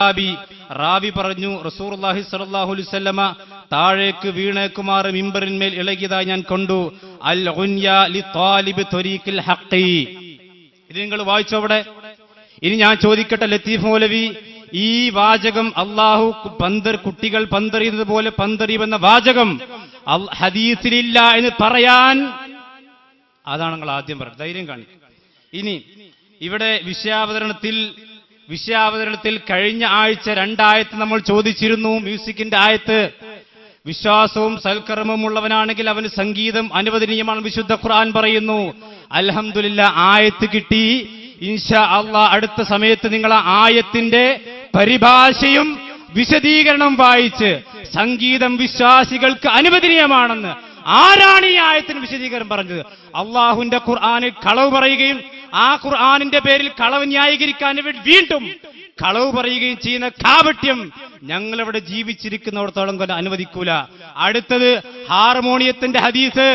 റാവി പറഞ്ഞു, റസൂലുള്ളാഹി സ്വല്ലല്ലാഹു അലൈഹി വസല്ലമ താഴേക്ക് വീണേക്കുമാർ മിമ്പറിന്മേൽ ഇളകിയതായി ഞാൻ കണ്ടു. അൽ ഉൻയാ ലിതാലിബി ത്വരീഖിൽ ഹഖി. ഇത് നിങ്ങൾ വായിച്ചോ അവിടെ? ഇനി ഞാൻ ചോദിക്കട്ടെ ലത്തീഫ് മൗലവി, ഈ വാചകം അള്ളാഹു കുട്ടികൾ പന്തറിയുന്നത് പോലെ പന്തറിയുമെന്ന വാചകം ഹദീസിലില്ല എന്ന് പറയാൻ, അതാണ് നിങ്ങൾ ആദ്യം പറഞ്ഞത്. ധൈര്യം കാണിക്കും. ഇനി ഇവിടെ വിഷയാവതരണത്തിൽ കഴിഞ്ഞ ആഴ്ച 2 ആയത്ത് നമ്മൾ ചോദിച്ചിരുന്നു. മ്യൂസിക്കിന്റെ ആയത്ത്. വിശ്വാസവും സൽക്കർമ്മവും ഉള്ളവനാണെങ്കിൽ അവന് സംഗീതം അനുവദനീയമാണ് വിശുദ്ധ ഖുർആൻ പറയുന്നു. അൽഹംദുലില്ലാ, ആയത്ത് കിട്ടി. ഇൻഷാ അല്ലാഹ് അടുത്ത സമയത്ത് നിങ്ങൾ ആ ആയത്തിന്റെ പരിഭാഷയും വിശദീകരണം വായിച്ച് സംഗീതം വിശ്വാസികൾക്ക് അനുവദനീയമാണെന്ന് ആരാണ് ഈ ആയത്തിന് വിശദീകരണം പറഞ്ഞത്? അള്ളാഹുവിന്റെ ഖുർആനിൽ കളവ് പറയുകയും ആ ഖുർആനിന്റെ പേരിൽ കളവ് ന്യായീകരിക്കാൻ വീണ്ടും കളവ് പറയുകയും ചെയ്യുന്ന കാപട്യം ഞങ്ങളിവിടെ ജീവിച്ചിരിക്കുന്നിടത്തോളം കൊണ്ട് അനുവദിക്കൂല. അടുത്തത് ഹാർമോണിയത്തിന്റെ ഹദീസ്.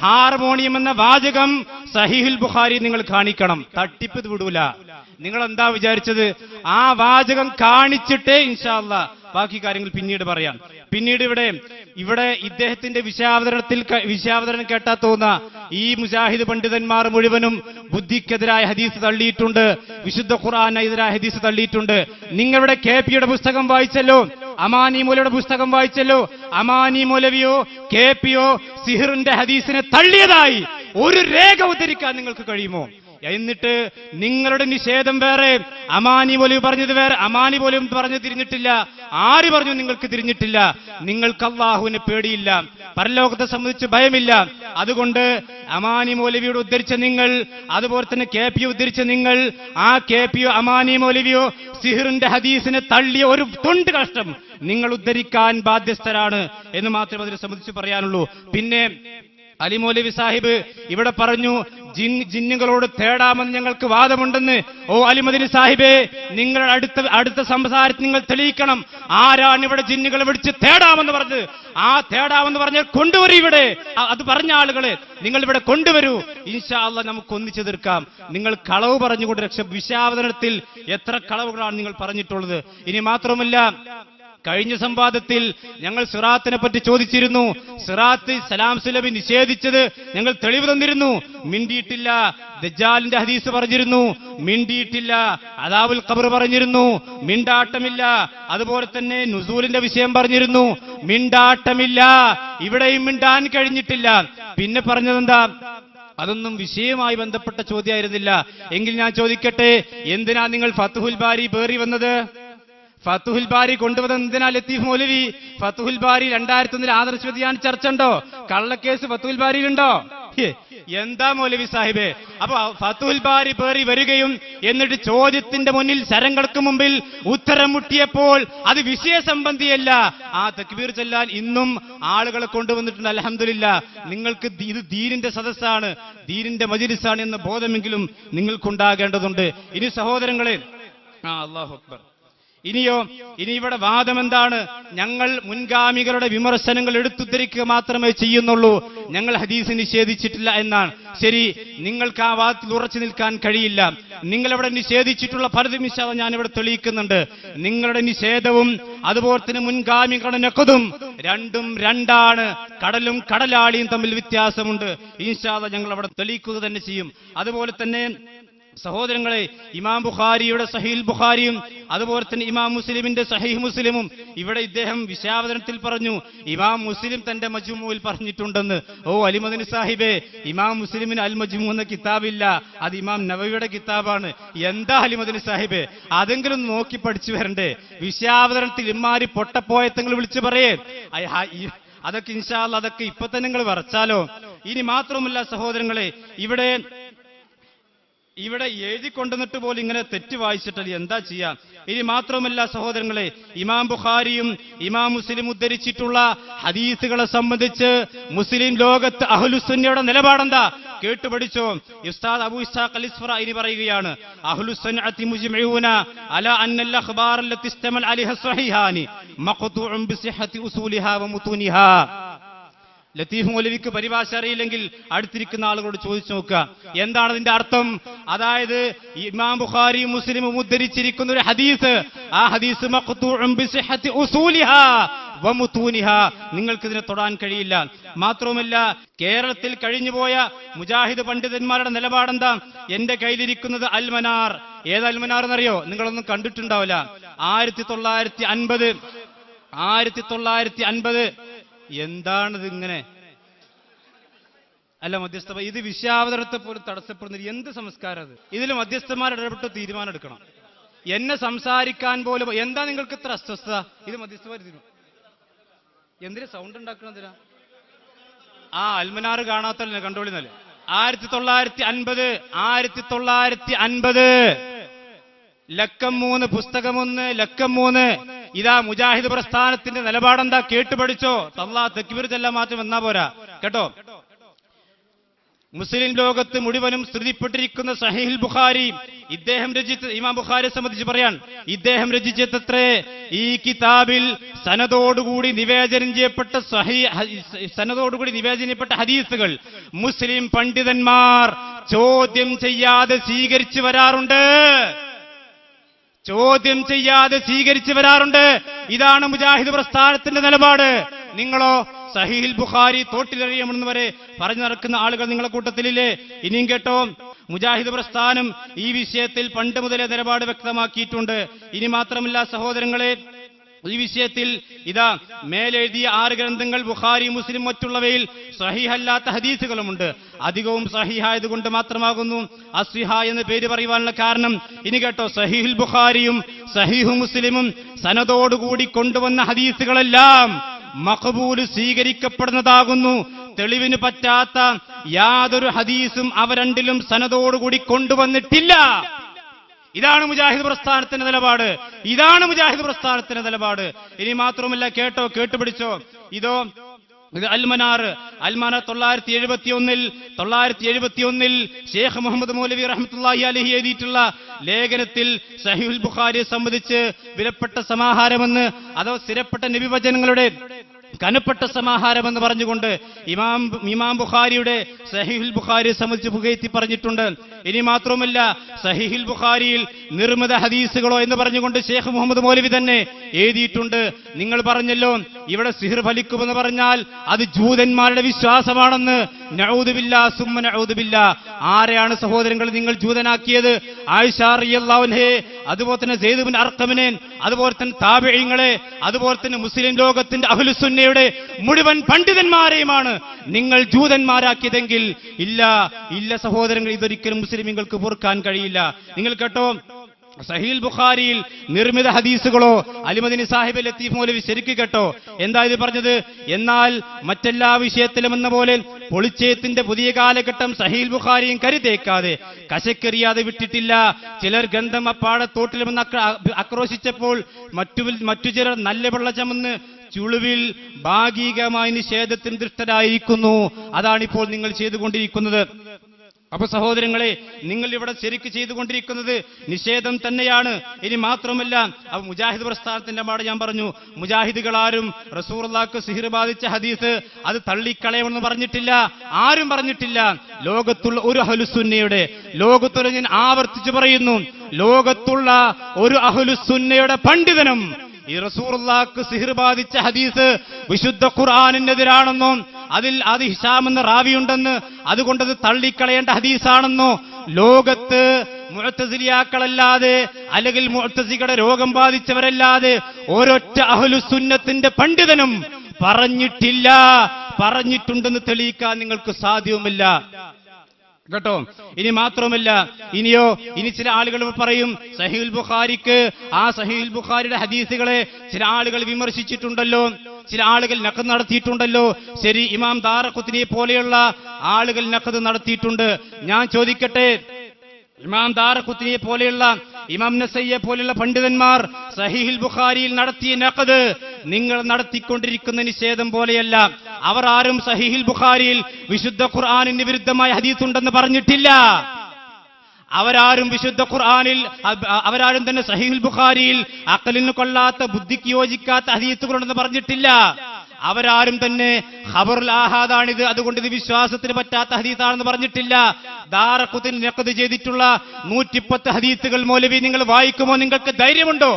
ഹാർമോണിയം എന്ന വാചകം സഹീഹുൽ ബുഖാരി നിങ്ങൾ കാണിക്കണം. തട്ടിപ്പ് വിടൂല. നിങ്ങൾ എന്താ വിചാരിച്ചത്? ആ വാചകം കാണിച്ചിട്ടേ ഇൻഷാ അല്ലാഹ് ബാക്കി കാര്യങ്ങൾ പിന്നീട് പറയാം. പിന്നീട് ഇവിടെ ഇദ്ദേഹത്തിന്റെ വിഷയാവതരണം കേട്ടാ തോന്നുന്ന ഈ മുജാഹിദ് പണ്ഡിതന്മാർ മുഴുവനും ബുദ്ധിക്കെതിരായ ഹദീസ് തള്ളിയിട്ടുണ്ട്, വിശുദ്ധ ഖുർആനെതിരായ ഹദീസ് തള്ളിയിട്ടുണ്ട്. നിങ്ങളുടെ KP-യുടെ പുസ്തകം വായിച്ചല്ലോ, അമാനി മൗലവിയുടെ പുസ്തകം വായിച്ചല്ലോ. അമാനി മൗലവിയോ KP-യോ സിഹറിന്റെ ഹദീസിനെ തള്ളിയതായി ഒരു രേഖ ഉദ്ധരിക്കാൻ നിങ്ങൾക്ക് കഴിയുമോ? എന്നിട്ട് നിങ്ങളുടെ നിഷേധം വേറെ, അമാനി മൗലവി പറഞ്ഞത് വേറെ. അമാനി മൗലവി പറഞ്ഞു തിരിഞ്ഞിട്ടില്ല. ആര് പറഞ്ഞു നിങ്ങൾക്ക് തിരിഞ്ഞിട്ടില്ല? നിങ്ങൾക്ക് അല്ലാഹുവിനെ പേടിയില്ല, പരലോകത്തെ സംബന്ധിച്ച് ഭയമില്ല. അതുകൊണ്ട് അമാനി മൗലവിയോട് ഉദ്ധരിച്ച നിങ്ങൾ, അതുപോലെ തന്നെ KP ഉദ്ധരിച്ച നിങ്ങൾ, ആ KP-യോ അമാനി മൗലവിയോ സിഹറിന്റെ ഹദീസിനെ തള്ളിയ ഒരു തുണ്ട് കഷ്ടം നിങ്ങൾ ഉദ്ധരിക്കാൻ ബാധ്യസ്ഥരാണ് എന്ന് മാത്രമേ അതിനെ സംബന്ധിച്ച് പറയാനുള്ളൂ. പിന്നെ അലി മൗലവി സാഹിബ് ഇവിടെ പറഞ്ഞു, ജിന്നുകളോട് തേടാമെന്ന് ഞങ്ങൾക്ക് വാദമുണ്ടെന്ന്. ഓ അലിമദനി സാഹിബേ, നിങ്ങൾ അടുത്ത സംസാരത്തിൽ നിങ്ങൾ തെളിയിക്കണം, ആരാണ് ഇവിടെ ജിന്നുകളെ വിളിച്ച് തേടാമെന്ന് പറഞ്ഞത്? ആ തേടാമെന്ന് പറഞ്ഞാൽ കൊണ്ടുവരൂ ഇവിടെ. അത് പറഞ്ഞ ആളുകളെ നിങ്ങൾ ഇവിടെ കൊണ്ടുവരൂ. ഇൻഷാ അല്ലാഹ് നമുക്ക് ഒന്നിച്ചു തീർക്കാം. നിങ്ങൾ കളവ് പറഞ്ഞുകൊണ്ട് വിഷയാവതരണത്തിൽ എത്ര കളവുകളാണ് നിങ്ങൾ പറഞ്ഞിട്ടുള്ളത്. ഇനി മാത്രമല്ല, കഴിഞ്ഞ സംവാദത്തിൽ ഞങ്ങൾ സിറാത്തിനെ പറ്റി ചോദിച്ചിരുന്നു. സിറാത്ത് സലാം സുലഭി നിഷേധിച്ചത് ഞങ്ങൾ തെളിവ് തന്നിരുന്നു. മിണ്ടിയിട്ടില്ല. ദജ്ജാലിന്റെ ഹദീസ് പറഞ്ഞിരുന്നു, മിണ്ടിയിട്ടില്ല. അദാബുൽ ഖബർ പറഞ്ഞിരുന്നു, മിണ്ടാട്ടമില്ല. അതുപോലെ തന്നെ നുസൂലിന്റെ വിഷയം പറഞ്ഞിരുന്നു, മിണ്ടാട്ടമില്ല. ഇവിടെയും മിണ്ടാൻ കഴിഞ്ഞിട്ടില്ല. പിന്നെ പറഞ്ഞതെന്താ? അതൊന്നും വിഷയവുമായി ബന്ധപ്പെട്ട ചോദ്യമായിരുന്നില്ല. എങ്കിൽ ഞാൻ ചോദിക്കട്ടെ, എന്തിനാ നിങ്ങൾ ഫത്ഹുൽ ബാരി പേറി വന്നത്? ഫത്ഹുൽ ബാരി കൊണ്ടുവന്നത് എന്തിനാ ലത്തീഫ് മൗലവി? ഫത്ഹുൽ ബാരി 2001 ആദർശ വ്യതിയാന ചർച്ച ഉണ്ടോ? കള്ളക്കേസ് ഫത്ഹുൽ ബാരിയിലുണ്ടോ? എന്താ മൗലവി സാഹിബേ? അപ്പൊ ഫത്ഹുൽ ബാരി പേറി വരികയും എന്നിട്ട് ചോദ്യത്തിന്റെ മുന്നിൽ ശരങ്ങൾക്ക് മുമ്പിൽ ഉത്തരം മുട്ടിയപ്പോൾ അത് വിഷയ സംബന്ധിയല്ല. ആ തക്ബീർ ചൊല്ലാൻ ഇന്നും ആളുകളെ കൊണ്ടുവന്നിട്ടുണ്ട്. അൽഹംദുലില്ലാ, നിങ്ങൾക്ക് ഇത് ദീനിന്റെ സദസ്സാണ്, ദീനിന്റെ മജ്‌ലിസാണ് എന്ന ബോധമെങ്കിലും നിങ്ങൾക്കുണ്ടാകേണ്ടതുണ്ട്. ഇനി സഹോദരങ്ങളെ, അല്ലാഹു അക്ബർ. ഇനി ഇവിടെ വാദം എന്താണ്? ഞങ്ങൾ മുൻഗാമികളുടെ വിമർശനങ്ങൾ എടുത്തുദ്ധരിക്കുക മാത്രമേ ചെയ്യുന്നുള്ളൂ, ഞങ്ങൾ ഹദീസ് നിഷേധിച്ചിട്ടില്ല എന്നാണ്. ശരി, നിങ്ങൾക്ക് ആ വാദത്തിൽ ഉറച്ചു നിൽക്കാൻ കഴിയില്ല. നിങ്ങളിവിടെ നിഷേധിച്ചിട്ടുള്ള പലതും ഞാനിവിടെ തെളിയിക്കുന്നുണ്ട്. നിങ്ങളുടെ നിഷേധവും അതുപോലെ തന്നെ മുൻഗാമികളുടെ നഖദും രണ്ടും രണ്ടാണ്. കടലും കടലാളിയും തമ്മിൽ വ്യത്യാസമുണ്ട്. ഇൻഷാ അല്ലാഹ് ഞങ്ങൾ അവിടെ തെളിയിക്കുക തന്നെ ചെയ്യും. അതുപോലെ തന്നെ സഹോദരങ്ങളെ, ഇമാം ബുഖാരിയുടെ സഹീഹ് ബുഖാരിയും അതുപോലെ തന്നെ ഇമാം മുസ്ലിമിന്റെ സഹീഹ് മുസ്ലിമും ഇവിടെ ഇദ്ദേഹം വിഷയാവതരണത്തിൽ പറഞ്ഞു, ഇമാം മുസ്ലിം തന്റെ മജ്മുഉൽ പറഞ്ഞിട്ടുണ്ടെന്ന്. ഓ അലിമദനി സാഹിബേ, ഇമാം മുസ്ലിമിന് അൽ മജ്മു എന്ന കിതാബില്ല, അത് ഇമാം നവവിയുടെ കിതാബാണ്. എന്താ അലിമദനി സാഹിബേ, അതെങ്കിലും നോക്കി പഠിച്ചു വരണ്ടേ? വിഷയാവതരണത്തിൽ ഇമാരി പൊട്ടപ്പോയത്തങ്ങൾ വിളിച്ചു പറയേ. അതൊക്കെ ഇൻഷാ അല്ലാഹ് അതൊക്കെ ഇപ്പൊ തന്നെ നിങ്ങൾ വരച്ചാലോ. ഇനി മാത്രമല്ല സഹോദരങ്ങളെ, ഇവിടെ എഴുതിക്കൊണ്ടുവന്നിട്ട് പോലും ഇങ്ങനെ തെറ്റ് വായിച്ചിട്ടല്ലേ എന്താ ചെയ്യാം. ഇനി മാത്രമല്ല സഹോദരങ്ങളെ, ഇമാം ബുഖാരിയും ഇമാം മുസ്ലിം ഉദ്ധരിച്ചിട്ടുള്ള ഹദീസുകളെ സംബന്ധിച്ച് മുസ്ലിം ലോകത്ത് അഹ്ലുസുന്നയുടെ നിലപാടെന്താ കേട്ടുപഠിച്ചോ. ഉസ്താദ് അബൂ ഇസ്ഹാഖ് അൽ-ഇസ്ഫറാഇനി പറയുകയാണ്, അഹ്ലുസുന്നത്തി മുജ്മഊന അലാ അന്നൽ അഖ്ബാർ അല്ലതി ഇസ്തമൽ അലൈഹി സ്വഹീഹാനി മഖ്തൂഉൻ ബിസിഹത്തി ഉസൂലിഹാ വമുതൂനിഹാ. ലത്തീഫ് മൗലവിക്ക് പരിഭാഷ അറിയില്ലെങ്കിൽ അടുത്തിരിക്കുന്ന ആളുകളോട് ചോദിച്ചു നോക്കുക എന്താണ് അതിന്റെ അർത്ഥം. അതായത് ഇമാം ബുഖാരിയും മുസ്ലിമും ഉദ്ധരിച്ചിരിക്കുന്ന ഒരു ഹദീസ്, ആ ഹദീസ് മഖ്തൂഉൻ ബിസിഹത്തി ഉസൂലിഹാ വമുതൂനിഹാ, നിങ്ങൾക്ക് ഇതിനെ തൊടാൻ കഴിയില്ല. മാത്രവുമല്ല, കേരളത്തിൽ കഴിഞ്ഞുപോയ മുജാഹിദ് പണ്ഡിതന്മാരുടെ നിലപാടെന്താ? എന്റെ കയ്യിലിരിക്കുന്നത് അൽമനാർ. ഏത് അൽമനാർ എന്നറിയോ? നിങ്ങളൊന്നും കണ്ടിട്ടുണ്ടാവില്ല. 1950 എന്താണിത് ഇങ്ങനെ? അല്ല മധ്യസ്ഥ, ഇത് വിഷയാവതരണത്തെ പോലും തടസ്സപ്പെടുന്ന എന്ത് സംസ്കാരം അത്? ഇതിൽ മധ്യസ്ഥന്മാർ ഇടപെട്ട് തീരുമാനം എടുക്കണം. എന്നെ സംസാരിക്കാൻ പോലും എന്താ നിങ്ങൾക്ക് ഇത്ര അസ്വസ്ഥത? ഇത് മധ്യസ്ഥന്മാർ തീരുമാനം. എന്തിനാ സൗണ്ട് ഉണ്ടാക്കണതിനാ? ആ അൽമനാർ കാണാത്തല്ലേ കണ്ടോളിന്നല്ലേ. 1950 ലക്കം 3 പുസ്തകം 1 ലക്കം 3. ഇതാ മുജാഹിദ് പ്രസ്ഥാനത്തിന്റെ നിലപാടെന്താ? കേട്ടുപഠിച്ചോ. അല്ലാഹു തക്ബീർ ചെല്ലാൻ മാത്രം വന്നാ പോരാ കേട്ടോ. മുസ്ലിം ലോകത്ത് മുഴുവനും സ്തുതിപ്പെട്ടിരിക്കുന്ന സഹീഹുൽ ബുഖാരി ഇദ്ദേഹം രചിച്ച, ഇമാം ബുഖാരിയെ സംബന്ധിച്ച് പറയാൻ, ഇദ്ദേഹം രചിച്ചത്രേ ഈ കിതാബിൽ സനദോടുകൂടി നിവേദനം ചെയ്യപ്പെട്ട ഹദീസുകൾ മുസ്ലിം പണ്ഡിതന്മാർ ചോദ്യം ചെയ്യാതെ സ്വീകരിച്ചു വരാറുണ്ട്. ഇതാണ് മുജാഹിദ് പ്രസ്ഥാനത്തിന്റെ നിലപാട്. നിങ്ങളോ സഹീഹുൽ ബുഖാരി തോട്ടിലെറിയണമെന്ന് വരെ പറഞ്ഞു നടക്കുന്ന ആളുകൾ നിങ്ങളെ കൂട്ടത്തിലില്ലേ? ഇനിയും കേട്ടോ, മുജാഹിദ് പ്രസ്ഥാനം ഈ വിഷയത്തിൽ പണ്ട് മുതലേ നിലപാട് വ്യക്തമാക്കിയിട്ടുണ്ട്. ഇനി മാത്രമല്ല സഹോദരങ്ങളെ, ഈ വിഷയത്തിൽ ഇതാ മേലെഴുതിയ 6 ഗ്രന്ഥങ്ങൾ ബുഖാരി, മുസ്ലിം മറ്റുള്ളവയിൽ സഹീഹല്ലാത്ത ഹദീസുകളുമുണ്ട്. അധികവും സഹീഹായതുകൊണ്ട് മാത്രമാകുന്നു അസ്വിഹ എന്ന് പേര് പറയുവാനുള്ള കാരണം. ഇനി കേട്ടോ, സഹീഹുൽ ബുഖാരിയും സഹീഹു മുസ്ലിമും സനദോടുകൂടി കൊണ്ടുവന്ന ഹദീസുകളെല്ലാം മഖബൂല് സ്വീകരിക്കപ്പെടുന്നതാകുന്നു. തെളിവിന് പറ്റാത്ത യാതൊരു ഹദീസും അവ രണ്ടിലും സനദോടുകൂടി കൊണ്ടുവന്നിട്ടില്ല. ഇതാണ് മുജാഹിദ് പ്രസ്ഥാനത്തിന്റെ നിലപാട്. ഇനി മാത്രമല്ല കേട്ടോ, കേട്ടുപിടിച്ചോ. ഇത് അൽമനാർ 971 ഷേഖ് മുഹമ്മദ് മൗലവി റഹ്മത്തുള്ളാഹി അലൈഹി എഴുതിയിട്ടുള്ള ലേഖനത്തിൽ സഹീഹുൽ ബുഖാരിയെ സംബന്ധിച്ച് വിലപ്പെട്ട സമാഹാരമെന്ന്, അതോ സ്ഥിരപ്പെട്ട നബിവചനങ്ങളുടെ കനപ്പെട്ട സമാഹാരമെന്ന് പറഞ്ഞുകൊണ്ട് ഇമാം ബുഖാരിയുടെ സഹീഹുൽ ബുഖാരിയെ സംബന്ധിച്ച് പുകഴ്ത്തി പറഞ്ഞിട്ടുണ്ട്. ഇനി മാത്രമല്ല, സഹീഹുൽ ബുഖാരിയിൽ നിർമ്മിത ഹദീസുകളോ എന്ന് പറഞ്ഞുകൊണ്ട് ഷേഖ് മുഹമ്മദ് മൗലവി തന്നെ എഴുതിയിട്ടുണ്ട്. നിങ്ങൾ പറഞ്ഞല്ലോ ഇവിടെ സിഹ്ർ ഫലിക്കുമെന്ന് പറഞ്ഞാൽ അത് ജൂതന്മാരുടെ വിശ്വാസമാണെന്ന്. നഊദു ബില്ലാഹ് സുമ്മ നഊദു ബില്ലാഹ്. ആരെയാണ് സഹോദരങ്ങൾ നിങ്ങൾ ജൂതനാക്കിയത്? ആയിഷ റളിയല്ലാഹു അൻഹയെ, അതുപോലെ തന്നെ സെയ്ദ് ഇബ്നു അർഖമിനെ, അതുപോലെ തന്നെ താബിഈങ്ങളെ, അതുപോലെ തന്നെ മുസ്ലിം ലോകത്തിന്റെ അഹ്ലുസുന്നയുടെ മുഴുവൻ പണ്ഡിതന്മാരെയുമാണ് നിങ്ങൾ ജൂതന്മാരാക്കിയതെങ്കിൽ ഇല്ല സഹോദരങ്ങൾ, ഇതൊരിക്കലും മുസ്ലിമീങ്ങൾക്ക് പൊറുക്കാൻ കഴിയില്ല. നിങ്ങൾ കേട്ടോ, സഹീഹുൽ ബുഖാരിയിൽ നിർമ്മിത ഹദീസുകളോ അലിമദനി സാഹിബ് ലത്തീഫ് മൗലവി ശരിക്ക് കേട്ടോ എന്താ ഇത് പറഞ്ഞത്? എന്നാൽ മറ്റെല്ലാ വിഷയത്തിലും എന്ന പോലെ പൊളിച്ചയത്തിന്റെ പുതിയ കാലഘട്ടം സഹീഹുൽ ബുഖാരിയും കരുതേക്കാതെ കശക്കെറിയാതെ വിട്ടിട്ടില്ല. ചിലർ ഗന്ധം അപ്പാടെ തോട്ടിലുമെന്ന് ആക്രോശിച്ചപ്പോൾ മറ്റു ചിലർ നല്ല വെള്ള ചമന്ന് ചുളുവിൽ ഭാഗികമായ നിഷേധത്തിന് ദൃഷ്ടരായിരിക്കുന്നു. അതാണിപ്പോൾ നിങ്ങൾ ചെയ്തുകൊണ്ടിരിക്കുന്നത്. അപ്പൊ സഹോദരങ്ങളെ, നിങ്ങൾ ഇവിടെ ശരിക്ക് ചെയ്തുകൊണ്ടിരിക്കുന്നത് നിഷേധം തന്നെയാണ്. ഇനി മാത്രമല്ല, അപ്പൊ മുജാഹിദ് പ്രസ്ഥാനത്തിന്റെ പാട് ഞാൻ പറഞ്ഞു, മുജാഹിദുകളാരും റസൂലുള്ളാഹിക്ക് സിഹ്ർ ബാധിച്ച ഹദീസ് അത് തള്ളിക്കളയണമെന്ന് പറഞ്ഞിട്ടില്ല, ആരും പറഞ്ഞിട്ടില്ല. ലോകത്തുള്ള ഒരു അഹ്ലുസുന്നയുടെ, ലോകത്തുള്ള, ഞാൻ ആവർത്തിച്ചു പറയുന്നു, ലോകത്തുള്ള ഒരു അഹ്ലുസുന്നയുടെ പണ്ഡിതനും ഈ റസൂലുള്ളാഹിക്ക് സിഹ്ർ ബാധിച്ച ഹദീസ് വിശുദ്ധ ഖുർആനിനെതിരാണെന്നോ അത് ഹിശാം എന്ന റാവിയുണ്ടെന്ന് അതുകൊണ്ട് അത് തള്ളിക്കളയേണ്ട ഹദീസാണെന്നോ ലോകത്ത് മുഅ്തസിലിയാക്കളല്ലാതെ അല്ലെങ്കിൽ മുഅ്തസികളുടെ രോഗം ബാധിച്ചവരല്ലാതെ ഒരൊറ്റ അഹ്ലുസുന്നത്തിന്റെ പണ്ഡിതനും പറഞ്ഞിട്ടില്ല. പറഞ്ഞിട്ടുണ്ടെന്ന് തെളിയിക്കാൻ നിങ്ങൾക്ക് സാധ്യവുമില്ല കേട്ടോ. ഇനി മാത്രമല്ല, ഇനി ചില ആളുകൾ പറയും സഹീഹുൽ ബുഖാരിക്ക്, ആ സഹീഹുൽ ബുഖാരിയുടെ ഹദീസുകളെ ചില ആളുകൾ വിമർശിച്ചിട്ടുണ്ടല്ലോ, ചില ആളുകൾ നഖദ് നടത്തിയിട്ടുണ്ടല്ലോ. ശരി, ഇമാം ദാറഖുത്നിയെ പോലെയുള്ള ആളുകൾ നഖദ് നടത്തിയിട്ടുണ്ട്. ഞാൻ ചോദിക്കട്ടെ, ഇമാം ദാറഖുത്നിയെ പോലെയുള്ള, ഇമാം നസയ്യെ പോലെയുള്ള പണ്ഡിതന്മാർ സഹീഹുൽ ബുഖാരിയിൽ നടത്തിയ നഖദ് നിങ്ങൾ നടത്തിക്കൊണ്ടിരിക്കുന്ന നിഷേധം പോലെയല്ല. അവർ ആരും സഹീഹുൽ ബുഖാരിയിൽ വിശുദ്ധ ഖുർആനിന് വിരുദ്ധമായ ഹദീസ് ഉണ്ടെന്ന് പറഞ്ഞിട്ടില്ല. അവരാരും വിശുദ്ധ ഖുർആനിൽ, അവരാരും തന്നെ സഹീഹുൽ ബുഖാരിയിൽ അഖലിന് കൊള്ളാത്ത, ബുദ്ധിക്ക് യോജിക്കാത്ത ഹദീസുകളുണ്ടെന്ന് പറഞ്ഞിട്ടില്ല. അവരാരും തന്നെ ഖബറുൽ ആഹാദാണിത്, അതുകൊണ്ട് ഇത് വിശ്വാസത്തിന് പറ്റാത്ത ഹദീസാണെന്ന് പറഞ്ഞിട്ടില്ല. ദാറഖുത്നി നഖദ് ചെയ്തിട്ടുള്ള 110 ഹദീസുകൾ മൗലവി നിങ്ങൾ വായിക്കുമോ? നിങ്ങൾക്ക് ധൈര്യമുണ്ടോ?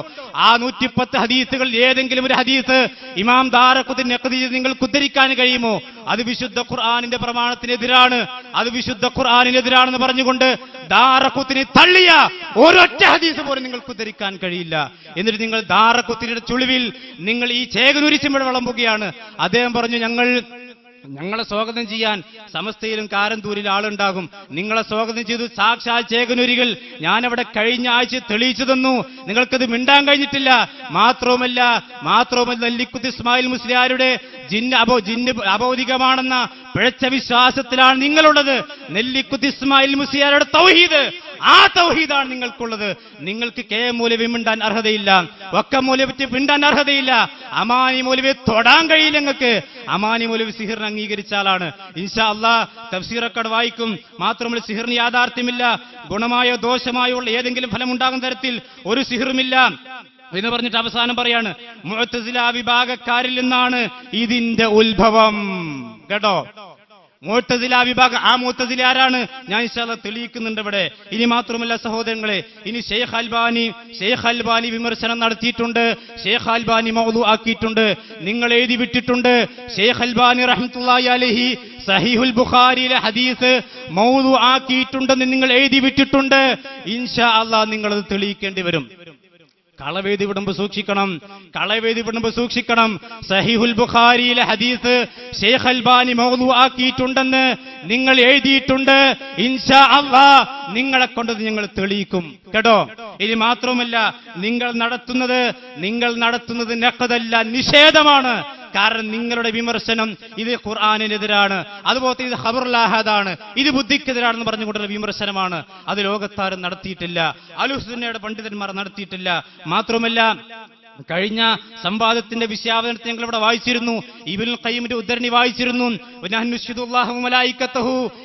ആ 110 ഹദീസുകൾ ഏതെങ്കിലും ഒരു ഹദീസ് ഇമാം ദാറഖുത്നി നഖദ് ചെയ്ത് നിങ്ങൾക്ക് ഉദ്ധരിക്കാൻ കഴിയുമോ? അത് വിശുദ്ധ ഖുർആനിന്റെ പ്രമാണത്തിനെതിരാണ്, അത് വിശുദ്ധ ഖുർആനിനെതിരാണെന്ന് പറഞ്ഞുകൊണ്ട് ദാറഖുത്നി തള്ളിയ ഒരൊറ്റ ഹദീസ് പോലും നിങ്ങൾക്ക് ഉദ്ധരിക്കാൻ കഴിയില്ല. എന്നിട്ട് നിങ്ങൾ ദാറഖുത്നിയുടെ ചുളിവിൽ നിങ്ങൾ ഈ ചേകനുരിച്ചും വിളമ്പുകയാണ്. അദ്ദേഹം പറഞ്ഞു, ഞങ്ങളെ സ്വാഗതം ചെയ്യാൻ സമസ്തയിലും കാരന്തൂരിൽ ആളുണ്ടാകും, നിങ്ങളെ സ്വാഗതം ചെയ്തു സാക്ഷാൽ ചേകനൂരികൾ ഞാനവിടെ കഴിഞ്ഞ ആഴ്ച തെളിയിച്ചു തന്നു, നിങ്ങൾക്കത് മിണ്ടാൻ കഴിഞ്ഞിട്ടില്ല. മാത്രവുമല്ല നെല്ലിക്കുത്ത് ഇസ്മായിൽ മുസ്ലിയാരുടെ ജിന്ന് അബൗദികമാണെന്ന പിഴച്ച വിശ്വാസത്തിലാണ് നിങ്ങളുള്ളത്. നെല്ലിക്കുത്ത് ഇസ്മായിൽ മുസ്ലിയാരുടെ തൗഹീദ്, ആ തൗഹീദാണ് നിങ്ങൾക്കുള്ളത്. നിങ്ങൾക്ക് കെ മൗലവി മിണ്ടാൻ അർഹതയില്ല, വക്ക മൗലവി മിണ്ടാൻ അർഹതയില്ല, അമാനി മൗലവിയെ തൊടാൻ കഴിയില്ല നിങ്ങൾക്ക്. അമാനി മൗലവി സിഹിറിനെ അംഗീകരിച്ച ആളാണ്. ഇൻഷാ അല്ലാഹ് തഫ്സീറൊക്കെ വായിക്കും. മാത്രമല്ല സിഹിറിന് യാഥാർത്ഥ്യമില്ല, ഗുണമായോ ദോഷമായോ ഉള്ള ഏതെങ്കിലും ഫലമുണ്ടാകുന്ന തരത്തിൽ ഒരു സിഹിറുമില്ല എന്ന് പറഞ്ഞിട്ട് അവസാനം പറയാണ്, മുഅ്തസില വിഭാഗക്കാരിൽ നിന്നാണ് ഇതിന്റെ ഉത്ഭവം. കേട്ടോ, മുഅ്തസില വിഭാഗം. ആ മുഅ്തസില ആരാണ്? ഞാൻ ഇൻഷാ അല്ലാഹ് തെളിയിക്കുന്നുണ്ട് ഇവിടെ. ഇനി മാത്രമല്ല സഹോദരങ്ങളെ, ഇനി ഷെയ്ഖ് അൽബാനി വിമർശനം നടത്തിയിട്ടുണ്ട്, ഷെയ്ഖ് അൽബാനി മൗദൂ ആക്കിയിട്ടുണ്ട്, നിങ്ങൾ എഴുതി വിട്ടിട്ടുണ്ട്. ഷെയ്ഖ് അൽബാനി റഹ്മത്തുള്ളാഹി അലൈഹി സഹീഹുൽ ബുഖാരിയിലെ ഹദീസ് മൗദൂ ആക്കിയിട്ടുണ്ടെന്ന് നിങ്ങൾ എഴുതി വിട്ടിട്ടുണ്ട്. ഇൻഷാ അല്ലാഹ് നിങ്ങളത് തെളിയിക്കേണ്ടി വരും. കളവേദി വിടുമ്പോൾ സൂക്ഷിക്കണം. സഹീഹുൽ ബുഖാരിയിലെ ഹദീസ് ഷെയ്ഖ് അൽബാനി മൗദൂ ആക്കിയിട്ടുണ്ടെന്ന് നിങ്ങൾ എഴുതിയിട്ടുണ്ട്. ഇൻഷാ അല്ലാഹ് നിങ്ങളെ കൊണ്ടത് ഞങ്ങൾ തെളിയിക്കും. കേട്ടോ, ഇനി മാത്രമല്ല നിങ്ങൾ നടത്തുന്നത് നഖദല്ല, നിഷേധമാണ്. കാരണം നിങ്ങളുടെ വിമർശനം ഇത് ഖുർആനിനെതിരാണ്, അതുപോലെ ഇത് ഖബറുൽ ആഹാദാണ്, ഇത് ബുദ്ധിക്കെതിരാണെന്ന് പറഞ്ഞുകൊണ്ടുള്ള വിമർശനമാണ്. അത് ലോകത്താരും നടത്തിയിട്ടില്ല, അഹ്ലുസുന്നയുടെ പണ്ഡിതന്മാർ നടത്തിയിട്ടില്ല. മാത്രമല്ല കഴിഞ്ഞ സംവാദത്തിന്റെ വിഷയാവതരണത്തിൽ ഞങ്ങൾ ഇവിടെ വായിച്ചിരുന്നു, ഇബ്നുൽ ഖയ്യിമിന്റെ ഉദ്ധരണി വായിച്ചിരുന്നു.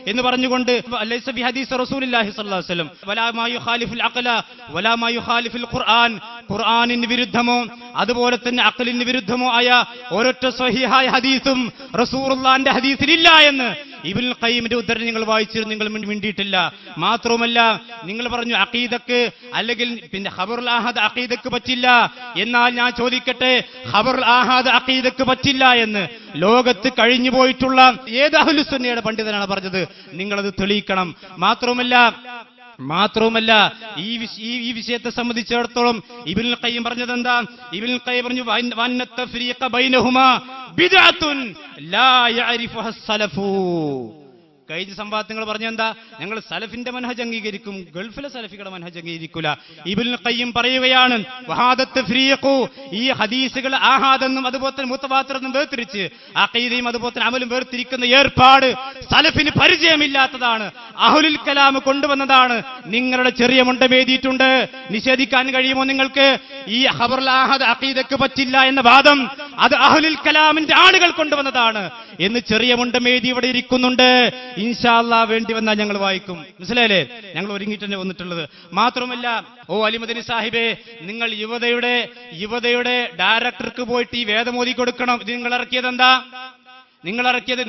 എന്ന് പറഞ്ഞുകൊണ്ട് ലൈസ ബിഹദീസ് റസൂലുള്ളാഹി സ്വല്ലല്ലാഹു അലൈഹി വസല്ലം വലാ മാ യുഖാലിഫുൽ അഖല വലാ മാ യുഖാലിഫുൽ ഖുർആൻ, ഖുർആനിന് വിരുദ്ധമോ അതുപോലെ തന്നെ അഖലിന് വിരുദ്ധമോ ആയ ഒരൊറ്റ സ്വഹീഹായ ഹദീസും റസൂലുള്ളാഹിന്റെ ഹദീസിലില്ല എന്ന് ഇബ്നുൽ ഖയ്യിമിന്റെ ഉദ്ധരണി നിങ്ങൾ വായിച്ചിരുന്നു. നിങ്ങൾ മിണ്ടിയിട്ടില്ല. മാത്രവുമല്ല നിങ്ങൾ പറഞ്ഞു അഖീദക്ക് അല്ലെങ്കിൽ പിന്നെ ഖബറുൽ ആഹാദ് അഖീദക്ക് പറ്റില്ല. എന്നാൽ ഞാൻ ചോദിക്കട്ടെ, ഖബറുൽ ആഹാദ് അഖീദക്ക് പറ്റില്ല എന്ന് ലോകത്ത് കഴിഞ്ഞു പോയിട്ടുള്ള ഏത് അഹ്ലുസുന്നയുടെ പണ്ഡിതനാണ് പറഞ്ഞത്? നിങ്ങളത് തെളിയിക്കണം. മാത്രവുമല്ല ഈ വിഷയത്തെ സംബന്ധിച്ചിടത്തോളം ഇബ്നുൽ ഖയ്യിം പറഞ്ഞത് എന്താ? ഇബ്നുൽ ഖയ്യിം പറഞ്ഞു വന്ന തഫ്രീഖ ബൈനഹുമാ ബിദ്അത്തുൻ ലാ യഅരിഫുഹ സലഫു. കഴിഞ്ഞ സംവാദങ്ങൾ പറഞ്ഞെന്താ? ഞങ്ങൾ സലഫിന്റെ മനഹജ് അംഗീകരിക്കും, ഗൾഫിലെ സലഫികളുടെ മനഹജ് അംഗീകരിക്കൂല. ഇബ്നുൽ ഖയ്യിം പറയുകയാണ്, വഹാദത്ത് ഫ്രീഖു, ഈ ഹദീസുകൾ ആഹാദെന്നും അതുപോലെ തന്നെ മുത്തവാത്തിറെന്നും വേർതിരിച്ച് അഖീദയും അതുപോലെ തന്നെ അമലും വേർതിരിക്കുന്ന ഏർപ്പാട് സലഫിന് പരിചയമില്ലാത്തതാണ്, അഹ്ലുൽ കലാം കൊണ്ടുവന്നതാണ്. നിങ്ങളുടെ ചെറിയ മുണ്ടമേതിയിട്ടുണ്ട്. നിഷേധിക്കാൻ കഴിയുമോ നിങ്ങൾക്ക്? ഈ ഖബറുൽ ആഹാദ് അഖീദക്ക് പറ്റില്ല എന്ന വാദം അത് അഹ്ലുൽ കലാമിന്റെ ആളുകൾ കൊണ്ടുവന്നതാണ് എന്ന് ചെറിയ മുണ്ടമേതി ഇവിടെ ഇരിക്കുന്നുണ്ട്. ഇൻഷാ അല്ലാഹ് വേണ്ടി വന്നാൽ ഞങ്ങൾ വായിക്കും. മനസ്സിലായില്ലേ? ഞങ്ങൾ ഒരുങ്ങിയിട്ട് തന്നെ വന്നിട്ടുള്ളത്. മാത്രമല്ല അലിമദനി സാഹിബേ, നിങ്ങൾ യുവതയുടെ ഡയറക്ടർക്ക് പോയിട്ട് ഈ വേദം ഓതി കൊടുക്കണം. ഇത് നിങ്ങൾ ഇറക്കിയത് എന്താ?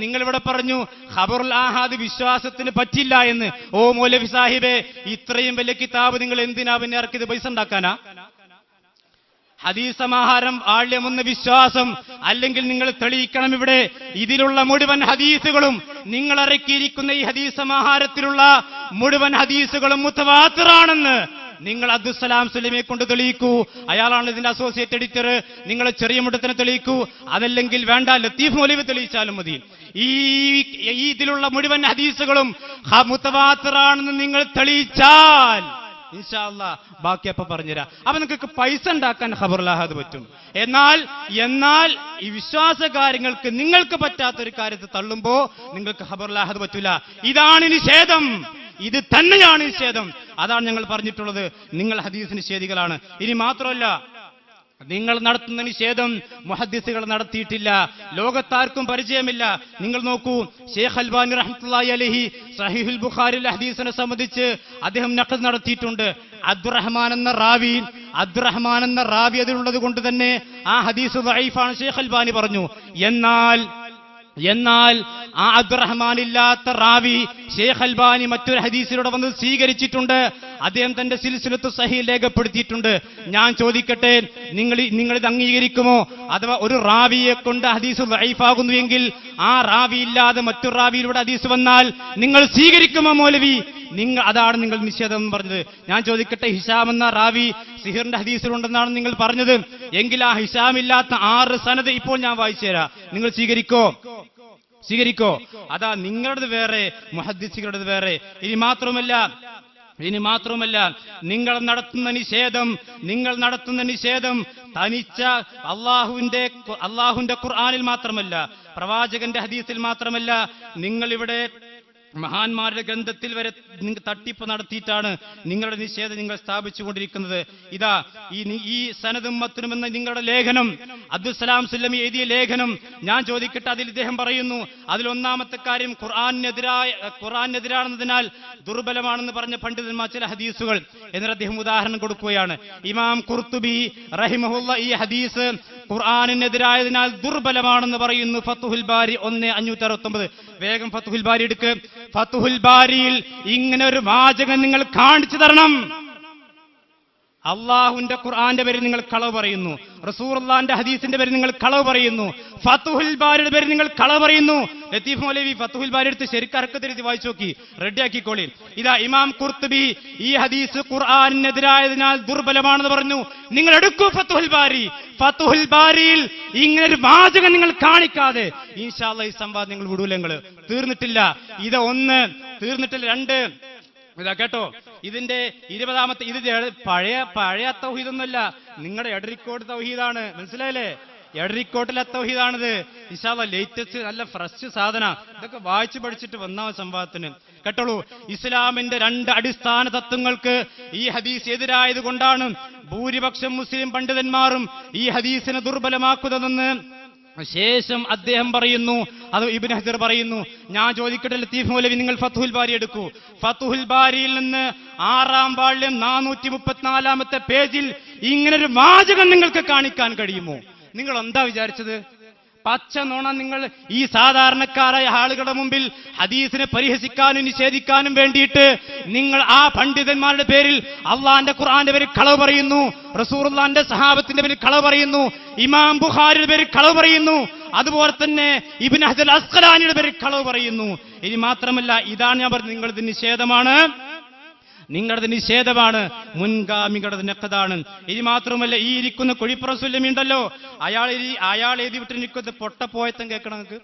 നിങ്ങളിവിടെ പറഞ്ഞു ഖബറുൽ ആഹാദ് വിശ്വാസത്തിന് പറ്റില്ല എന്ന്. മൗലവി സാഹിബേ, ഇത്രയും വലിയ കിതാബ് നിങ്ങൾ എന്തിനാ പിന്നെ ഇറക്കിയത്? പൈസ ഉണ്ടാക്കാനാ? ഹദീസ് സമാഹാരം ആള്യമെന്ന വിശ്വാസം അല്ലെങ്കിൽ നിങ്ങൾ തെളിയിക്കണം. ഇവിടെ ഇതിലുള്ള മുഴുവൻ ഹദീസുകളും, നിങ്ങൾ ഇറക്കിയിരിക്കുന്ന ഈ ഹദീസ് സമാഹാരത്തിലുള്ള മുഴുവൻ ഹദീസുകളും മുത്തവാത്തിറാണെന്ന് നിങ്ങൾ അബ്ദുസ്സലാം സുലൈമിയെ കൊണ്ട് തെളിയിക്കൂ. അയാളാണ് ഇതിന്റെ അസോസിയേറ്റ് എഡിറ്റർ. നിങ്ങൾ ചെറിയ മുട്ടത്തിനെ തെളിയിക്കൂ. അതല്ലെങ്കിൽ വേണ്ട, ലത്തീഫ് മൗലവി തെളിയിച്ചാലും മതി. ഈ ഇതിലുള്ള മുഴുവൻ ഹദീസുകളും മുത്തവാത്തിറാണെന്ന് നിങ്ങൾ തെളിയിച്ചാൽ ഇൻഷാ അല്ലാഹ് ബാക്കി അപ്പൊ പറഞ്ഞുതരാം. അപ്പൊ നിങ്ങൾക്ക് പൈസ ഉണ്ടാക്കാൻ ഖബറുൽ ആഹാദ് പറ്റും. എന്നാൽ ഈ വിശ്വാസ കാര്യങ്ങൾക്ക് നിങ്ങൾക്ക് പറ്റാത്തൊരു കാര്യത്തെ തള്ളുമ്പോ നിങ്ങൾക്ക് ഖബറുൽ ആഹാദ് പറ്റൂല. ഇതാണ് നിഷേധം. ഇത് തന്നെയാണ് നിഷേധം. അതാണ് ഞങ്ങൾ പറഞ്ഞിട്ടുള്ളത്. നിങ്ങൾ ഹദീസ് നിഷേധികളാണ്. ഇനി മാത്രമല്ല, നിങ്ങൾ നടത്തുന്ന നിഷേധം മുഹദ്ദിസുകൾ നടത്തിയിട്ടില്ല, ലോകത്താർക്കും പരിചയമില്ല. നിങ്ങൾ നോക്കൂ, ഷെയ്ഖ് അൽബാനി റഹ്മത്തുള്ളാഹി അലൈഹി സഹീഹുൽ ബുഖാരിയിലെ ഹദീസിനെ സംബന്ധിച്ച് അദ്ദേഹം നഖദ് നടത്തിയിട്ടുണ്ട്. അബ്ദുറഹ്മാൻ എന്ന റാവി അബ്ദുറഹ്മാൻ എന്ന റാവി അതിലുള്ളത് കൊണ്ട് തന്നെ ആ ഹദീസ് ദഈഫാണ് ശൈഖ് അൽബാനി പറഞ്ഞു. എന്നാൽ ആ അബ്ദുറഹ്മാൻ ഇല്ലാത്ത റാവി ശൈഖ് അൽബാനി മറ്റൊരു ഹദീസിലൂടെ വന്ന് സ്വീകരിച്ചിട്ടുണ്ട്. അദ്ദേഹം തന്റെ സിൽസിലത്തു സഹീഹ് രേഖപ്പെടുത്തിയിട്ടുണ്ട്. ഞാൻ ചോദിക്കട്ടെ, നിങ്ങൾ ഇത് അംഗീകരിക്കുമോ? അഥവാ ഒരു റാവിയെ കൊണ്ട് ഹദീസ് ദഈഫാകുന്നുവെങ്കിൽ ആ റാവി ഇല്ലാതെ മറ്റൊരു റാവിയിലൂടെ ഹദീസ് വന്നാൽ നിങ്ങൾ സ്വീകരിക്കുമോ മൗലവി? അതാണ് നിങ്ങൾ നിഷേധം എന്ന് പറഞ്ഞത്. ഞാൻ ചോദിക്കട്ടെ, ഹിഷാം എന്ന റാവി സിഹിറിന്റെ ഹദീസിലുണ്ടെന്നാണ് നിങ്ങൾ പറഞ്ഞത്. എങ്കിൽ ആ ഹിഷാം ഇല്ലാത്ത 6 സനദ് ഇപ്പോൾ ഞാൻ വായിച്ചു തരാം. നിങ്ങൾ സ്വീകരിക്കോ? അതാ നിങ്ങളുടേത് വേറെ, മുഹദ്ദിസുകളുടേത് വേറെ. ഇനി മാത്രമല്ല നിങ്ങൾ നടത്തുന്ന നിഷേധം തനിച്ച അള്ളാഹുവിന്റെ ഖുർആനിൽ മാത്രമല്ല, പ്രവാചകന്റെ ഹദീസിൽ മാത്രമല്ല, നിങ്ങളിവിടെ മഹാന്മാരുടെ ഗ്രന്ഥത്തിൽ വരെ തട്ടിപ്പ് നടത്തിയിട്ടാണ് നിങ്ങളുടെ നിഷേധം നിങ്ങൾ സ്ഥാപിച്ചുകൊണ്ടിരിക്കുന്നത്. ഇതാ ഈ സനദും മത്നും എന്ന നിങ്ങളുടെ ലേഖനം, അബ്ദുസ്സലാം സുല്ലമി എഴുതിയ ലേഖനം ഞാൻ ചോദിക്കട്ടെ. അതിൽ ഇദ്ദേഹം പറയുന്നു, അതിൽ ഒന്നാമത്തെ കാര്യം ഖുർആനെതിരാണെന്നതിനാൽ ദുർബലമാണെന്ന് പറഞ്ഞ പണ്ഡിതന്മാർ ചില ഹദീസുകൾ എന്നിട്ട് അദ്ദേഹം ഉദാഹരണം കൊടുക്കുകയാണ്. ഇമാം ഖുർത്തുബി റഹിമഹുള്ള ഈ ഹദീസ് ഖുർആനെതിരായതിനാൽ ദുർബലമാണെന്ന് പറയുന്നു. ഫത്ഹുൽ ബാരി 1:569. വേഗം ഫത്ഹുൽ ബാരി എടുക്ക്. ഫത്ഹുൽ ബാരിയിൽ ഇങ്ങനെ ഒരു വാചകം നിങ്ങൾ കാണിച്ചു തരണം. അള്ളാഹുവിന്റെ ഖുർആന്റെ പേരിൽ നിങ്ങൾ കളവ് പറയുന്നു, റസൂലുള്ളാഹിന്റെ ഹദീസിന്റെ പേരിൽ നിങ്ങൾ കളവ് പറയുന്നു, ഫത്ഹുൽ ബാരിയുടെ പേരിൽ നിങ്ങൾ കളവ് പറയുന്നു. ലത്തീഫ് മൗലവി ഫത്ഹുൽ ബാരി എടുത്ത് ശരിക്കും അർക്കത്തിരുത്തി വായിച്ചു നോക്കി, റെഡിയാക്കിക്കോളി. ഇതാ ഇമാം ഖുർത്തുബി ഈ ഹദീസ് ഖുർആനെതിരായതിനാൽ ദുർബലമാണെന്ന് പറഞ്ഞു. നിങ്ങൾ എടുക്കൂ ഫത്ഹുൽ ബാരി. ഫത്ഹുൽ ബാരിയിൽ ഇങ്ങനെ ഒരു വാചകം നിങ്ങൾ കാണിക്കാതെ ഇൻഷാ അല്ലാഹ് ഈ സംവാദം നിങ്ങൾ വിടൂല. നിങ്ങൾ തീർന്നിട്ടില്ല. ഇത് 1 തീർന്നിട്ടില്ല. 2 ഇതാ കേട്ടോ, ഇതിന്റെ 20ാമത്തെ ഇത് പഴയ തൗഹീദൊന്നുമല്ല, നിങ്ങളുടെ എടരിക്കോട് തൗഹീദാണ്. മനസ്സിലായില്ലേ? എടരിക്കോട്ടിലെ തൗഹീദാണിത്. ഇൻഷാ അല്ലാഹ് ലേറ്റസ്റ്റ് നല്ല ഫ്രഷ് സാധന. ഇതൊക്കെ വായിച്ചു പഠിച്ചിട്ട് വന്ന സംഭവത്തിന് കേട്ടോളൂ. ഇസ്ലാമിന്റെ 2 അടിസ്ഥാന തത്വങ്ങൾക്ക് ഈ ഹദീസ് എതിരായത് കൊണ്ടാണ് ഭൂരിപക്ഷം മുസ്ലിം പണ്ഡിതന്മാരും ഈ ഹദീസിനെ ദുർബലമാക്കുന്നതെന്ന് ശേഷം അദ്ദേഹം പറയുന്നു. അത് ഇബ്നു ഹജർ പറയുന്നു. ഞാൻ ചോദിക്കട്ടെ ലത്തീഫ് മൗലവി, നിങ്ങൾ ഫത്ഹുൽ ബാരി എടുക്കൂ. ഫത്ഹുൽ ബാരിയിൽ നിന്ന് 6ാം വാള്യം 434ാമത്തെ പേജിൽ ഇങ്ങനൊരു വാചകം നിങ്ങൾക്ക് കാണിക്കാൻ കഴിയുമോ? നിങ്ങൾ എന്താ വിചാരിച്ചത്? പച്ച നുണ. നിങ്ങൾ ഈ സാധാരണക്കാരായ ആളുകളുടെ മുമ്പിൽ ഹദീസിനെ പരിഹസിക്കാനും നിഷേധിക്കാനും വേണ്ടിയിട്ട് നിങ്ങൾ ആ പണ്ഡിതന്മാരുടെ പേരിൽ അള്ളാന്റെ ഖുർആന്റെ പേരിൽ കളവ് പറയുന്നു, റസൂലുള്ളാഹിന്റെ സഹാബത്തിന്റെ പേരിൽ കളവ് പറയുന്നു, ഇമാം ബുഖാരിയുടെ പേരിൽ കളവ് പറയുന്നു, അതുപോലെ തന്നെ ഇബ്നു ഹജർ അസ്ഖലാനിയുടെ പേരിൽ കളവ് പറയുന്നു. ഇനി മാത്രമല്ല, ഇതാണ് ഞാൻ പറഞ്ഞത്, നിങ്ങളത് നിഷേധമാണ്, മുൻഗാമികളുടെ നഖതാണ്. ഇനി മാത്രമല്ല, ഈ ഇരിക്കുന്ന കൊഴിപ്പുറസുല്ലമി ഉണ്ടല്ലോ, അയാൾ എഴുതി വിട്ടിരിക്കുന്നത് പൊട്ടപ്പോയത്തം കേൾക്കണം നിങ്ങൾക്ക്.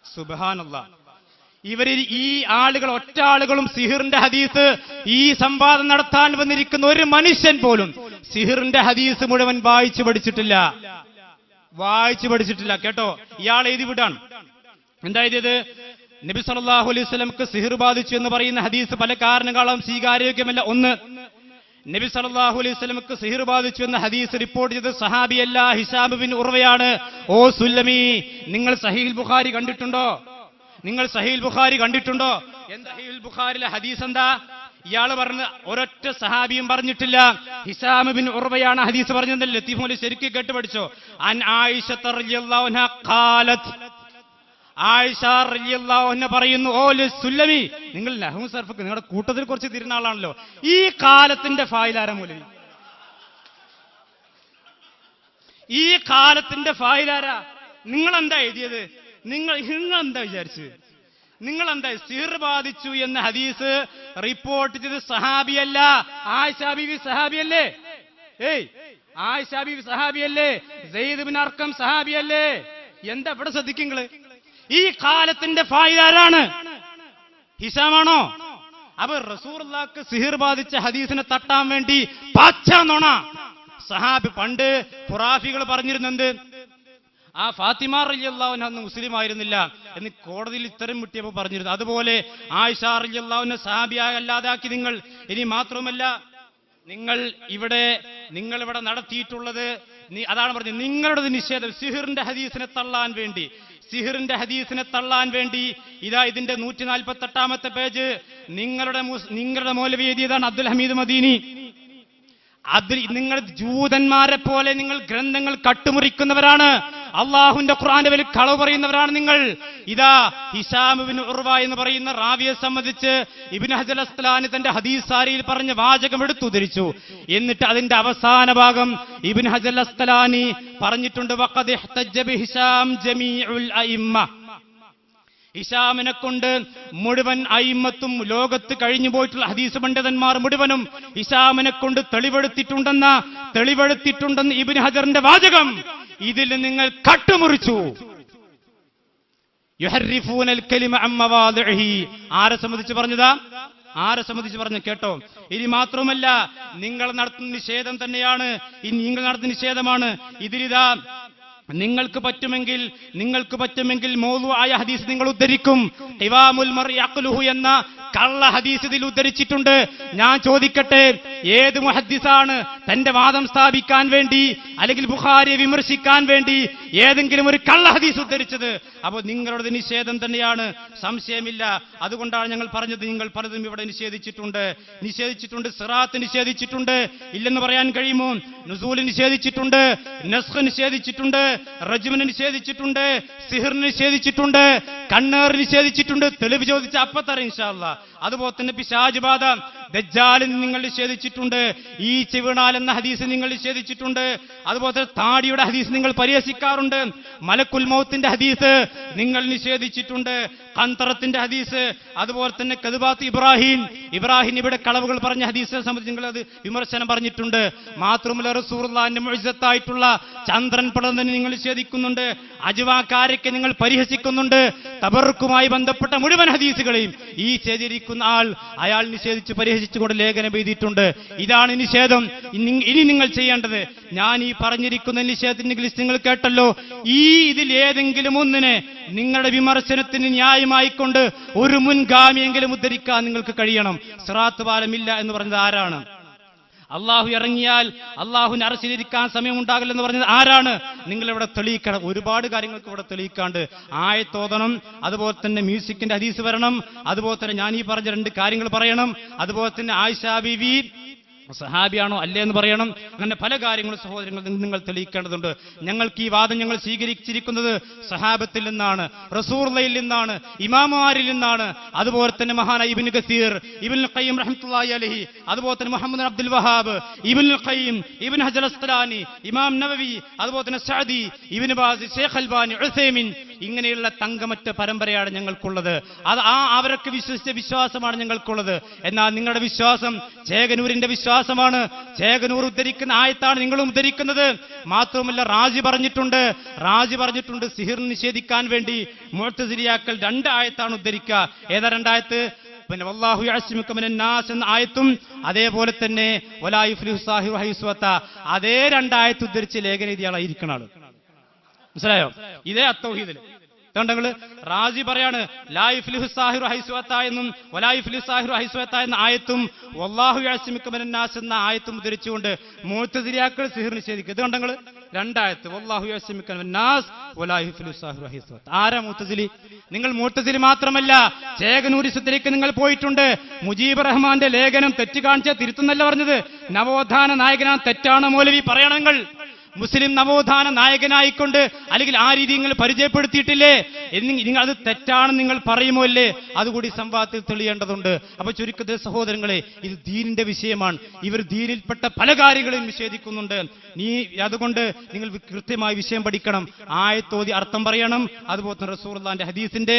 സുബ്ഹാനല്ലാഹ്. ഈ ആളുകൾ ഒറ്റ ആളുകളും സിഹിറിന്റെ ഹദീസ് ഈ സംവാദം നടത്താൻ വന്നിരിക്കുന്ന ഒരു മനുഷ്യൻ പോലും സിഹിറിന്റെ ഹദീസ് മുഴുവൻ വായിച്ചു പഠിച്ചിട്ടില്ല കേട്ടോ. ഇയാൾ എഴുതി വിടാണ്. എന്താ എഴുതിയത്? നബി സല്ലല്ലാഹു അലൈഹി വസല്ലമക്ക് സിഹിർ ബാധിച്ചു എന്ന് പറയുന്ന ഹദീസ് പല കാരണങ്ങളാലും സ്വീകാര്യോഗ്യമല്ല. 1, നബി സല്ലല്ലാഹു അലൈഹി വസല്ലമക്ക് സിഹിർ ബാധിച്ചു എന്ന ഹദീസ് റിപ്പോർട്ട് ചെയ്തത് സഹാബിയല്ല, ഹിശാം ബിൻ ഉർവയാണ്. ഓ സുല്ലമി, നിങ്ങൾ സഹീഹുൽ ബുഖാരി കണ്ടിട്ടുണ്ടോ? എന്താ സഹീഹുൽ ബുഖാരിയിലെ ഹദീസ് എന്താ? ഇയാൾ പറഞ്ഞ ഒരൊറ്റ സഹാബിയും പറഞ്ഞിട്ടില്ല. ഹിശാം ബിൻ ഉർവയാണ് ഹദീസ് പറഞ്ഞത്. ലത്തീഫ് മൗലവി ശരിക്കും കേട്ട് പഠിച്ചോ. അൻ ആയിഷ റളിയല്ലാഹു അൻഹാ ഖാലത്ത്, ആയിഷ റളിയല്ലാഹു അൻഹ പറയുന്നു, ഓ സുല്ലമി, നിങ്ങൾ നഹ്വു സർഫ്ക്ക് നിങ്ങളുടെ കൂട്ടത്തിൽ കുറച്ച് തിരുന്ന ആളാണല്ലോ, ഈ കാലത്തിന്റെ ഫായിലാര മൗലവി? ഈ കാലത്തിന്റെ ഫായിലാര? നിങ്ങളെന്താ എഴുതിയത്? നിങ്ങൾ എന്താ വിചാരിച്ചത്? നിങ്ങളെന്താ സിഹിർ ബാധിച്ചു എന്ന ഹദീസ് റിപ്പോർട്ട് ചെയ്ത് സഹാബിയല്ല, ആയിഷ ബീവി സഹാബിയല്ലേ? ആയിഷ ബീവി സഹാബിയല്ലേ? സെയ്ദ് ബിൻ അർക്കം സഹാബിയല്ലേ? എന്താ ഇവിടെ ശ്രദ്ധിക്കുങ്ങള്? ഈ കാലത്തിന്റെ ഫായിലാരാണ്? ഹിശാമാണോ? അപ്പൊ റസൂലുള്ളാഹിക്ക് സിഹിർ ബാധിച്ച ഹദീസിനെ തട്ടാൻ വേണ്ടി പച്ച നുണ സഹാബി. പണ്ട് ഖുറാഫികൾ പറഞ്ഞിരുന്നത് ആ ഫാത്തിമ റളിയല്ലാഹു അൻഹ മുസ്ലിം ആയിരുന്നില്ല എന്ന് കോടതിയിൽ ഉത്തരം മുട്ടിയപ്പോൾ പറഞ്ഞിരുന്നു. അതുപോലെ ആയിഷ റളിയല്ലാഹു അൻഹ സഹാബിയായി അല്ലാതാക്കി നിങ്ങൾ. ഇനി മാത്രമല്ല, നിങ്ങൾ ഇവിടെ നടത്തിയിട്ടുള്ളത് അതാണ് പറഞ്ഞത്, നിങ്ങളുടെ നിഷേധം സിഹിറിന്റെ ഹദീസിനെ തള്ളാൻ വേണ്ടി ഇതാ ഇതിന്റെ 148ാമത്തെ പേജ് നിങ്ങളുടെ മൗലവി എഴുതിയതാണ്, അബ്ദുൽ ഹമീദ് മദീനി. അതിൽ നിങ്ങൾ ജൂതന്മാരെ പോലെ നിങ്ങൾ ഗ്രന്ഥങ്ങൾ കട്ടുമുറിക്കുന്നവരാണ്. അള്ളാഹുവിന്റെ ഖുർആന്റെ പേരിൽ കളവ് പറയുന്നവരാണ് നിങ്ങൾ. ഇതാ ഹിശാം ഇബ്നു ഉർവ എന്ന് പറയുന്ന റാവിയെ സംബന്ധിച്ച് ഇബ്നു ഹജർ അസ്ഖലാനി തന്റെ ഹദീസ് സാരിയിൽ പറഞ്ഞ വാചകം എടുത്തുദ്ധരിച്ചു. എന്നിട്ട് അതിന്റെ അവസാന ഭാഗം ഇബ്നു ഹജർ അസ്ഖലാനി പറഞ്ഞിട്ടുണ്ട്, വഖദ് ഇഹ്തജ്ജ ബിഹിശാം ജമീഉൽ അഇമ്മ. ഹിശാമിനെ കൊണ്ട് മുഴുവൻ അയിമ്മത്തും ലോകത്ത് കഴിഞ്ഞു പോയിട്ടുള്ള ഹദീസ് പണ്ഡിതന്മാർ മുഴുവനും ഹിശാമിനെ കൊണ്ട് തെളിവെടുത്തിട്ടുണ്ടെന്ന് ഇബ്നു ഹജറിന്റെ വാചകം. ഇതിൽ നിങ്ങൾ കട്ടുമുറിച്ചു. യുഹർരിഫൂനൽ കലിമ അൻ മവാദിഇഹി. ആരെ സംബന്ധിച്ച് പറഞ്ഞതാ? ആരെ സംബന്ധിച്ച് പറഞ്ഞു കേട്ടോ. ഇനി മാത്രമല്ല, നിങ്ങൾ നടത്തുന്ന നിഷേധം തന്നെയാണ്, നിങ്ങൾ നടത്തുന്ന നിഷേധമാണ്. ഇതിലിതാ നിങ്ങൾക്ക് പറ്റുമെങ്കിൽ മൗദൂആയ ഹദീസ് നിങ്ങൾ ഉദ്ധരിക്കും. ഖിവാമുൽ മർഇ അഖ്ലുഹു എന്ന കള്ള ഹദീസ് ഇതിൽ ഉദ്ധരിച്ചിട്ടുണ്ട്. ഞാൻ ചോദിക്കട്ടെ, ഏത് മുഹദ്ദിസാണ് തന്റെ വാദം സ്ഥാപിക്കാൻ വേണ്ടി അല്ലെങ്കിൽ ബുഖാരിയെ വിമർശിക്കാൻ വേണ്ടി ഏതെങ്കിലും ഒരു കള്ള ഹദീസ് ഉദ്ധരിച്ചത്? അപ്പോൾ നിങ്ങളുടെ നിഷേധം തന്നെയാണ്, സംശയമില്ല. അതുകൊണ്ടാണ് ഞങ്ങൾ പറഞ്ഞത്, നിങ്ങൾ പലതും ഇവിടെ നിഷേധിച്ചിട്ടുണ്ട്. സിറാത്ത് നിഷേധിച്ചിട്ടുണ്ട്, ഇല്ലെന്ന് പറയാൻ കഴിയുമോ? നുസൂൽ നിഷേധിച്ചിട്ടുണ്ട്, നസ്ഖ് നിഷേധിച്ചിട്ടുണ്ട്, റജ്മിനെ നിഷേധിച്ചിട്ടുണ്ട്, സിഹ്റിനെ നിഷേധിച്ചിട്ടുണ്ട്, കണ്ണേർ നിഷേധിച്ചിട്ടുണ്ട്. തെളിവ് ചോദിച്ച അപ്പത്തറ ഇൻഷാ അല്ലാഹ്. അതുപോലെ തന്നെ പിശാച് ബാധ, ദജ്ജാലിന് നിങ്ങൾ നിഷേധിച്ചിട്ടുണ്ട്. ഈ ചെവിണാൽ എന്ന ഹദീസ് നിങ്ങൾ നിഷേധിച്ചിട്ടുണ്ട്. അതുപോലെ തന്നെ താടിയുടെ ഹദീസ് നിങ്ങൾ പരിഹസിക്കാറുണ്ട്. മലക്കുൽ മൗത്തിന്റെ ഹദീസ് നിങ്ങൾ നിഷേധിച്ചിട്ടുണ്ട്. ഖന്തറത്തിന്റെ ഹദീസ്, അതുപോലെ തന്നെ കദ്ബാത്ത് ഇബ്രാഹിം ഇവിടെ കളവുകൾ പറഞ്ഞ ഹദീസിനെ സംബന്ധിച്ച് നിങ്ങൾ അത് വിമർശനം പറഞ്ഞിട്ടുണ്ട്. മാത്രമല്ല, റസൂലുള്ളാഹിന്റെ മുഅ്ജിസത്തായിട്ടുള്ള ചന്ദ്രൻ പടർന്നതിന് നിങ്ങൾ നിഷേധിക്കുന്നുണ്ട്. അജ്വാക്കാരയ്ക്ക് നിങ്ങൾ പരിഹസിക്കുന്നുണ്ട്. തബറുക്കുമായി ബന്ധപ്പെട്ട മുഴുവൻ ഹദീസുകളെയും ഈ ചെയ്തിരിക്കുന്ന ആൾ അയാൾ നിഷേധിച്ച് പരിഹസിച്ചുകൊണ്ട് ലേഖനം എഴുതിയിട്ടുണ്ട്. ഇതാണ് നിഷേധം. ഇനി നിങ്ങൾ ചെയ്യേണ്ടത്, ഞാൻ ഈ പറഞ്ഞിരിക്കുന്ന നിഷേധത്തിന്റെ ലിസ്റ്റ് നിങ്ങൾ കേട്ടല്ലോ, ഇതിൽ ഏതെങ്കിലും ഒന്നിനെ നിങ്ങളുടെ വിമർശനത്തിന് ന്യായമായിക്കൊണ്ട് ഒരു മുൻഗാമിയെങ്കിലും ഉദ്ധരിക്കാൻ നിങ്ങൾക്ക് കഴിയണം. സിറാത്ത് പാലമില്ല എന്ന് പറഞ്ഞത് ആരാണ്? അള്ളാഹു ഇറങ്ങിയാൽ അള്ളാഹുവിന് അറശിലിരിക്കാൻ സമയമുണ്ടാകില്ലെന്ന് പറഞ്ഞത് ആരാണ്? നിങ്ങളിവിടെ തെളിയിക്കണം. ഒരുപാട് കാര്യങ്ങൾക്ക് ഇവിടെ തെളിയിക്കാണ്ട്. ആയത്തോതണം, അതുപോലെ തന്നെ മ്യൂസിക്കിന്റെ ഹദീസ് വരണം, അതുപോലെ തന്നെ ഞാൻ ഈ പറഞ്ഞ 2 കാര്യങ്ങൾ പറയണം, അതുപോലെ തന്നെ ആയിഷാ ബീവി സഹാബിയാണോ അല്ലേ എന്ന് പറയണം. അങ്ങനെ പല കാര്യങ്ങളും സഹോദരങ്ങൾ നിങ്ങൾ തെളിയിക്കേണ്ടതുണ്ട്. ഞങ്ങൾക്ക് ഈ വാദം ഞങ്ങൾ സ്വീകരിച്ചിരിക്കുന്നത് സഹാബത്തിൽ നിന്നാണ്, റസൂലുള്ളാഹിയിൽ നിന്നാണ്, ഇമാമുമാരിൽ നിന്നാണ്. അതുപോലെ തന്നെ മഹാനായ ഇബ്നു കസീർ, ഇബ്നുൽ ഖയ്യിം റഹ്മത്തുള്ളാഹി അലൈഹി, അതുപോലെ തന്നെ മുഹമ്മദ് അബ്ദുൽ വഹാബ്, ഇബ്നുൽ ഖയ്യിം, ഇബ്നു ഹജർ അസ്ഖലാനി, ഇമാം നവവി, അതുപോലെ തന്നെ Saadi, Ibn Baz, Sheikh Albani, Uthaymeen, ഇങ്ങനെയുള്ള തങ്കമറ്റ പരമ്പരയാണ് ഞങ്ങൾക്കുള്ളത്. അത് അവരൊക്കെ വിശ്വസിച്ച വിശ്വാസമാണ് ഞങ്ങൾക്കുള്ളത്. എന്നാൽ നിങ്ങളുടെ വിശ്വാസം ചേകനൂരിന്റെ വിശ്വാസമാണ്. ചേകനൂർ ഉദ്ധരിക്കുന്ന ആയത്താണ് നിങ്ങളും ഉദ്ധരിക്കുന്നത്. മാത്രവുമല്ല, റാജി പറഞ്ഞിട്ടുണ്ട് സിഹിർ നിഷേധിക്കാൻ വേണ്ടി മുഅ്തസിലിയാക്കൾ 2 ആയത്താണ് ഉദ്ധരിക്കുക. ഏതാ 2 ആയത്ത്? പിന്നെ വല്ലാഹു യഅ്സിമുക മിനൻ നാസ് എന്ന ആയത്തും അതേപോലെ തന്നെ വലാ യുഫ്ലിഹു സാഹിറു ഹൈസു അതാ, അതേ 2 ആയത്ത് ഉദ്ധരിച്ച് ലേഖനം എഴുതിയാളായിരിക്കണം ആള്. മനസ്സിലായോ? ഇതേ അത്തൗഹീദിൽ ങ്ങള് റാജി പറയാണ് ലാ യുഫ്ലിഹു സാഹിറു ഹൈസു അതാ എന്നും വലാ യുഫ്ലിഹു സാഹിറു ഹൈസു അതാ എന്ന ആയത്തും വല്ലാഹു യഅ്സിമുക മിനൻ നാസ് എന്ന ആയത്തും ഉദ്ധരിച്ചുകൊണ്ട് മുഅ്തസിലിയാക്കൾ സിഹിർ നിഷേധിക്കും. ഇത് കണ്ടങ്ങൾ 2 ആയത്ത്, വല്ലാഹു യഅ്സിമുക മിനൻ നാസ് വലാ യുഫ്ലിഹു സാഹിറു ഹൈസു അതാ. ആരാ മുഅ്തസിലി? നിങ്ങൾ മുഅ്തസിലി മാത്രമല്ല, ചേകനൂരിസത്തിലേക്ക് നിങ്ങൾ പോയിട്ടുണ്ട്. മുജീബ് റഹ്മാന്റെ ലേഖനം തെറ്റ് കാണിച്ചാൽ തിരുത്തുന്നല്ല പറഞ്ഞത്. നവോത്ഥാന നായകനാണ്, തെറ്റാണ് മൗലവി പറയണങ്ങൾ. മുസ്ലിം നവോത്ഥാന നായകനായിക്കൊണ്ട് അല്ലെങ്കിൽ ആ രീതി നിങ്ങൾ പരിചയപ്പെടുത്തിയിട്ടില്ലേ? നിങ്ങൾ അത് തെറ്റാണെന്ന് നിങ്ങൾ പറയുമോ അല്ലേ? അതുകൂടി സംവാദത്തിൽ തെളിയേണ്ടതുണ്ട്. അപ്പൊ ചുരുക്കത്തിൽ സഹോദരങ്ങളെ, ഇത് ദീനിന്റെ വിഷയമാണ്. ഇവർ ദീനിൽപ്പെട്ട പല കാര്യങ്ങളും നിഷേധിക്കുന്നുണ്ട്. അതുകൊണ്ട് നിങ്ങൾ കൃത്യമായി വിഷയം പഠിക്കണം. ആയത്തോതി അർത്ഥം പറയണം. അതുപോലെ തന്നെ റസൂലുള്ളാഹിന്റെ ഹദീസിന്റെ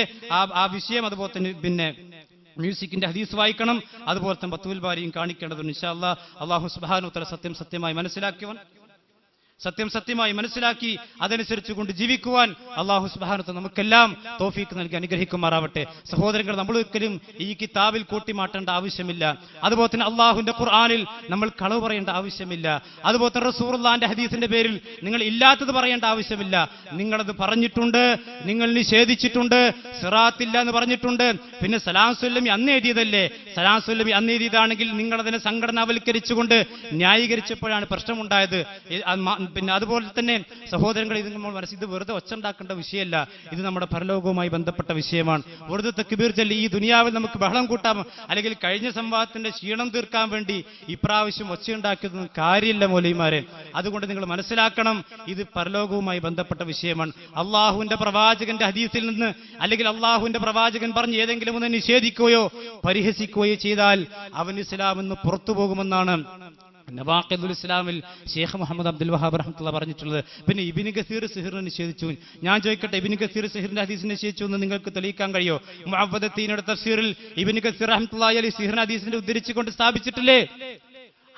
ആ വിഷയം, അതുപോലെ തന്നെ പിന്നെ മ്യൂസിക്കിന്റെ ഹദീസ് വായിക്കണം. അതുപോലെ തന്നെ ഫത്ഹുൽ ബാരിയും കാണിക്കേണ്ടതുണ്ട്. ഇൻഷാ അല്ലാഹ്. അല്ലാഹു സുബ്ഹാനഹു വ തആല സത്യം സത്യമായി മനസ്സിലാക്കി അതനുസരിച്ച് കൊണ്ട് ജീവിക്കുവാൻ അല്ലാഹു സുബ്ഹാനഹു വ തആല നമുക്കെല്ലാം തൗഫീഖ് നൽകി അനുഗ്രഹിക്കുമാറാവട്ടെ. സഹോദരങ്ങൾ, നമ്മൾ ഒരിക്കലും ഈ കിതാബിൽ കൂട്ടിമാട്ടേണ്ട ആവശ്യമില്ല. അതുപോലെ തന്നെ അള്ളാഹുവിന്റെ ഖുർആനിൽ നമ്മൾ കളവ് പറയേണ്ട ആവശ്യമില്ല. അതുപോലെ തന്നെ റസൂലുള്ളാഹിന്റെ ഹദീസിന്റെ പേരിൽ നിങ്ങൾ ഇല്ലാത്തത് പറയേണ്ട ആവശ്യമില്ല. നിങ്ങളത് പറഞ്ഞിട്ടുണ്ട്, നിങ്ങൾ നിഷേധിച്ചിട്ടുണ്ട്, സിറാത്തില്ല എന്ന് പറഞ്ഞിട്ടുണ്ട്. പിന്നെ സലാം സുല്ലമി അന്ന് എഴുതിയതല്ലേ? സലാം സുല്ലമി അന്ന് എഴുതിയതാണെങ്കിൽ നിങ്ങളതിനെ സംഘടനാവൽക്കരിച്ചുകൊണ്ട് ന്യായീകരിച്ചപ്പോഴാണ് പ്രശ്നമുണ്ടായത്. പിന്നെ അതുപോലെ തന്നെ സഹോദരങ്ങൾ, ഇത് നമ്മൾ ഇത് വെറുതെ ഒച്ചുണ്ടാക്കേണ്ട വിഷയമല്ല, ഇത് നമ്മുടെ പരലോകവുമായി ബന്ധപ്പെട്ട വിഷയമാണ്. വെറുതെ തക്ബീർ ചൊല്ലി ഈ ദുനിയാവിൽ നമുക്ക് ബഹളം കൂട്ടാം, അല്ലെങ്കിൽ കഴിഞ്ഞ സംവാദത്തിന്റെ ക്ഷീണം തീർക്കാൻ വേണ്ടി ഇപ്രാവശ്യം ഒച്ചയുണ്ടാക്കിയതൊന്നും കാര്യമില്ല മൗലവിമാരെ. അതുകൊണ്ട് നിങ്ങൾ മനസ്സിലാക്കണം, ഇത് പരലോകവുമായി ബന്ധപ്പെട്ട വിഷയമാണ്. അള്ളാഹുവിന്റെ പ്രവാചകന്റെ ഹദീസിൽ നിന്ന് അല്ലെങ്കിൽ അള്ളാഹുവിന്റെ പ്രവാചകൻ പറഞ്ഞ് ഏതെങ്കിലും ഒന്ന് നിഷേധിക്കുകയോ പരിഹസിക്കുകയോ ചെയ്താൽ അവൻ ഇസ്ലാമിൽ നിന്ന് പുറത്തു പോകുമെന്നാണ് നവാഖിദുൽ ഇസ്ലാമിൽ ഷെയ്ഖ് മുഹമ്മദ് അബ്ദുൽ വഹാബ് റഹ്മത്തുള്ളാഹി പറഞ്ഞിട്ടുള്ളത്. പിന്നെ ഇബ്നു കസീർ സിഹ്റിനെ നിഷേധിച്ചു. ഞാൻ ചോദിക്കട്ടെ, ഇബ്നു കസീർ സിഹ്റിന്റെ ഹദീസിനെ നിഷേധിച്ചു എന്ന് നിങ്ങൾക്ക് തെളിയിക്കാൻ കഴിയോ? മുഅവ്വദത്തീനയുടെ തഫ്സീറിൽ ഇബ്നു കസീർ റഹ്മത്തുള്ളാഹി അലൈഹി സിഹ്റിന്റെ ഹദീസിനെ ഉദ്ധരിച്ചുകൊണ്ട് സ്ഥാപിച്ചിട്ടില്ലേ?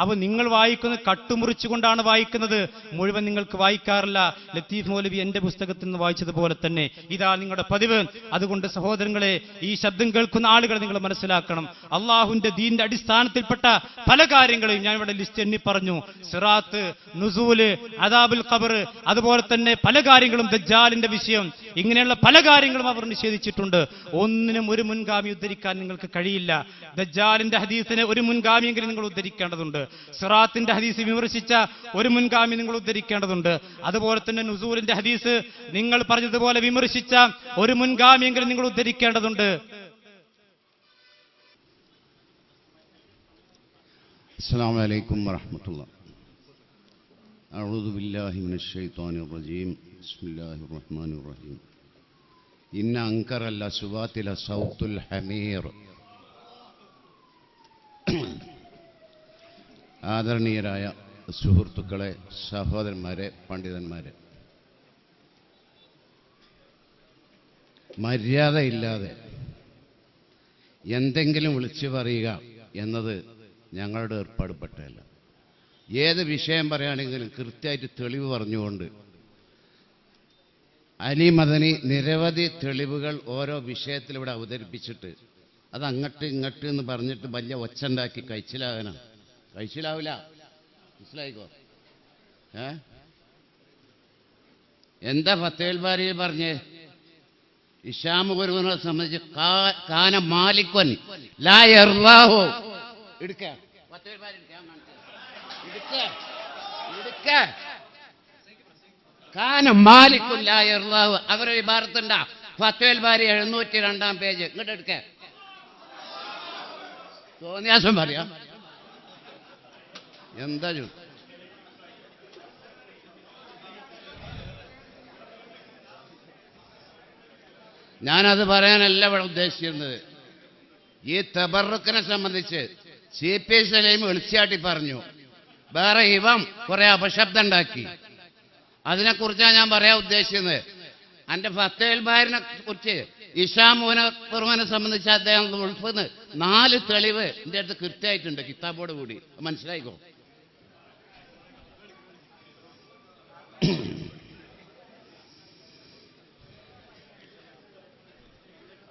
അപ്പോൾ നിങ്ങൾ വായിക്കുന്നത് കട്ടുമുറിച്ചുകൊണ്ടാണ് വായിക്കുന്നത്, മുഴുവൻ നിങ്ങൾക്ക് വായിക്കാറില്ല. ലത്തീഫ് മൗലവി എന്റെ പുസ്തകത്തിൽ നിന്ന് വായിച്ചതുപോലെ തന്നെ ഇതാ നിങ്ങളുടെ പതിവ്. അതുകൊണ്ട് സഹോദരങ്ങളെ, ഈ ശബ്ദം കേൾക്കുന്ന ആളുകൾ നിങ്ങൾ മനസ്സിലാക്കണം, അള്ളാഹുവിന്റെ ദീനിന്റെ അടിസ്ഥാനത്തിൽപ്പെട്ട പല കാര്യങ്ങളെയും ഞാൻ ഇവിടെ ലിസ്റ്റ് എണ്ണി പറഞ്ഞു. സിറാത്ത്, നുസൂല്, അദാബുൽ ഖബർ, അതുപോലെ തന്നെ പല കാര്യങ്ങളും, ദജ്ജാലിന്റെ വിഷയം, ഇങ്ങനെയുള്ള പല കാര്യങ്ങളും അവർ നിഷേധിച്ചിട്ടുണ്ട്. ഒന്നിനും ഒരു മുൻഗാമി ഉദ്ധരിക്കാൻ നിങ്ങൾക്ക് കഴിയില്ല. ദജ്ജാലിന്റെ ഹദീസിനെ ഒരു മുൻഗാമിയെങ്കിലും നിങ്ങൾ ഉദ്ധരിക്കേണ്ടതുണ്ട്. സിറാത്തിന്റെ ഹദീസ് വിമർശിച്ച ഒരു മുൻഗാമി നിങ്ങൾ ഉദ്ധരിക്കേണ്ടതുണ്ട്. അതുപോലെ തന്നെ നുസൂലിന്റെ ഹദീസ് നിങ്ങൾ പറഞ്ഞതുപോലെ വിമർശിച്ച ഒരു മുൻഗാമിയെങ്കിലും നിങ്ങൾ ഉദ്ധരിക്കേണ്ടതുണ്ട്. അസ്സലാമു അലൈക്കും വറഹ്മത്തുള്ളാഹി. അഊദു ബില്ലാഹി മിനശ് ശൈത്വാനിർ റജീം. ബിസ്മില്ലാഹിർ റഹ്മാനിർ റഹീം. ഇന്ന അൻകറൽ അസ്വാതി ലസൗത്തുൽ ഹമീർ. ആദരണീയരായ സുഹൃത്തുക്കളെ, സഹോദരന്മാരെ, പണ്ഡിതന്മാരെ, മര്യാദയില്ലാതെ എന്തെങ്കിലും വിളിച്ചു പറയുക എന്നത് ഞങ്ങളുടെ ഏർപ്പാടുപ്പെട്ടതല്ല. ഏത് വിഷയം പറയുകയാണെങ്കിലും കൃത്യമായിട്ട് തെളിവ് പറഞ്ഞുകൊണ്ട് അലി മദനി നിരവധി തെളിവുകൾ ഓരോ വിഷയത്തിലിവിടെ അവതരിപ്പിച്ചിട്ട് അത് അങ്ങോട്ട് ഇങ്ങോട്ട് എന്ന് പറഞ്ഞിട്ട് വലിയ ഒച്ചുണ്ടാക്കി കഴിച്ചിലാകാനാണ്. കഴിച്ചിലാവില്ല, മനസ്സിലായിക്കോ? എന്താ ഫത്തുൽ ബാരിയിൽ പറഞ്ഞ്? ഇശാം ഗുരുവിനെ സംബന്ധിച്ച് കാന മാലിക്കൻ ലാ യർലാഹു. എടുക്ക ഫത്തുൽ ബാരി എടുക്ക. കാന മാലിക്കുൻ ലാ യർലാഹു. അവരെ ഇബാറത്തുണ്ടാ ഫത്തുൽ ബാരി 702 പേജ്. ഇങ്ങോട്ട് എടുക്ക. തോന്നിയാസം പറയാം. എന്താ ഞാനത് പറയാനല്ല ഇവിടെ ഉദ്ദേശിച്ചിരുന്നത്. ഈ തബറുക്കിനെ സംബന്ധിച്ച് CP സലീം വിളിച്ചാട്ടി പറഞ്ഞു, വേറെ ഇവം കുറെ അപശബ്ദം ഉണ്ടാക്കി. അതിനെക്കുറിച്ചാണ് ഞാൻ പറയാൻ ഉദ്ദേശിക്കുന്നത്. എൻ്റെ ഫത്തുൽ ബാരിനെ കുറിച്ച് ഇശാം ഖുർആനെ സംബന്ധിച്ച് അദ്ദേഹം ഉൾപ്പെടുന്ന 4 തെളിവ് എൻ്റെ അടുത്ത് കൃത്യമായിട്ടുണ്ട്, കിതാബോട് കൂടി. മനസ്സിലായിക്കോ?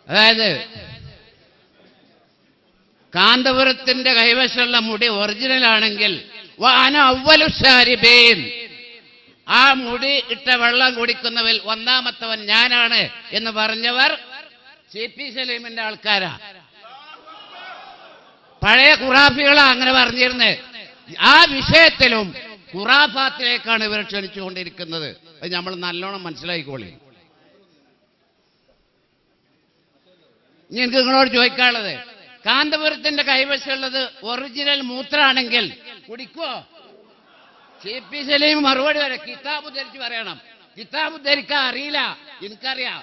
അതായത് കാന്തപുരത്തിന്റെ കൈവശമുള്ള മുടി ഒറിജിനൽ ആണെങ്കിൽ ആ മുടി ഇട്ട വെള്ളം കുടിക്കുന്നവൽ ഒന്നാമത്തവൻ ഞാനാണ് എന്ന് പറഞ്ഞവർ CP സലീമിന്റെ ആൾക്കാരാ. പഴയ ഖുറാഫികളാ അങ്ങനെ പറഞ്ഞിരുന്നത്. ആ വിഷയത്തിലും ഖുറാഫാത്തിലേക്കാണ് ഇവർ ക്ഷണിച്ചുകൊണ്ടിരിക്കുന്നത്. അത് നമ്മൾ നല്ലോണം മനസ്സിലായിക്കോളി. എനിക്ക് നിങ്ങളോട് ചോദിക്കാനുള്ളത്, കാന്തപുരത്തിന്റെ കൈവശമുള്ളത് ഒറിജിനൽ മൂത്രാണെങ്കിൽ കുടിക്കുവോ? CP സലീം മറുപടി വരെ കിതാബ് ധരിച്ച് പറയണം. കിതാബ് ധരിക്കാൻ അറിയില്ല, എനിക്കറിയാം.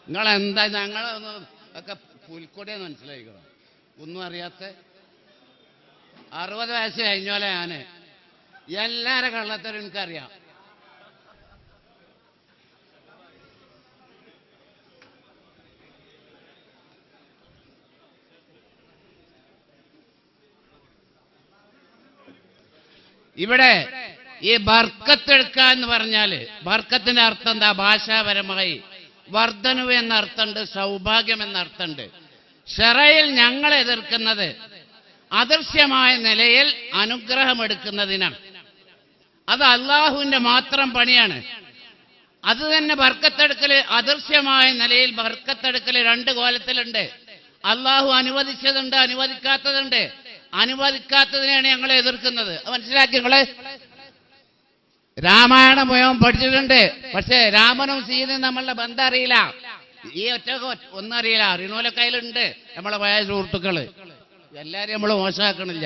നിങ്ങളെന്താ ഞങ്ങളൊന്ന് ഒക്കെ പുൽക്കൊടിയെന്ന് മനസ്സിലായിക്കണം. ഒന്നും അറിയാത്ത 60 വയസ്സ് കഴിഞ്ഞോലെ ഞാന് എല്ലാരെ കള്ളത്തരം എനിക്കറിയാം. ഇവിടെ ഈ ബർക്കത്തെടുക്കുക എന്ന് പറഞ്ഞാൽ ബർക്കത്തിന്റെ അർത്ഥം എന്താ? ഭാഷാപരമായി വർദ്ധനവ് എന്ന അർത്ഥമുണ്ട്, സൗഭാഗ്യം എന്ന അർത്ഥമുണ്ട്. ശറയിൽ ഞങ്ങൾ എതിർക്കുന്നത് അദൃശ്യമായ നിലയിൽ അനുഗ്രഹമെടുക്കുന്നതിനാണ്. അത് അള്ളാഹുവിന്റെ മാത്രം പണിയാണ്. അത് തന്നെ ബർക്കത്തെടുക്കൽ, അദൃശ്യമായ നിലയിൽ ബർക്കത്തെടുക്കൽ 2 കോലത്തിലുണ്ട്. അള്ളാഹു അനുവദിച്ചതുണ്ട്, അനുവദിക്കാത്തതുണ്ട്. അനുവദിക്കാത്തതിനെയാണ് ഞങ്ങൾ എതിർക്കുന്നത്. മനസ്സിലാക്കി നിങ്ങള്? രാമായണം മുഴുവൻ പഠിച്ചിട്ടുണ്ട്, പക്ഷേ രാമനും സീതയും നമ്മളുടെ ബന്ധം അറിയില്ല. ഈ ഒറ്റ ഒന്നും അറിയില്ല. അറിയണോലൊക്കെ അതിലുണ്ട്, നമ്മളെ പഴയ സുഹൃത്തുക്കള്. എല്ലാരും നമ്മൾ മോശമാക്കണില്ല.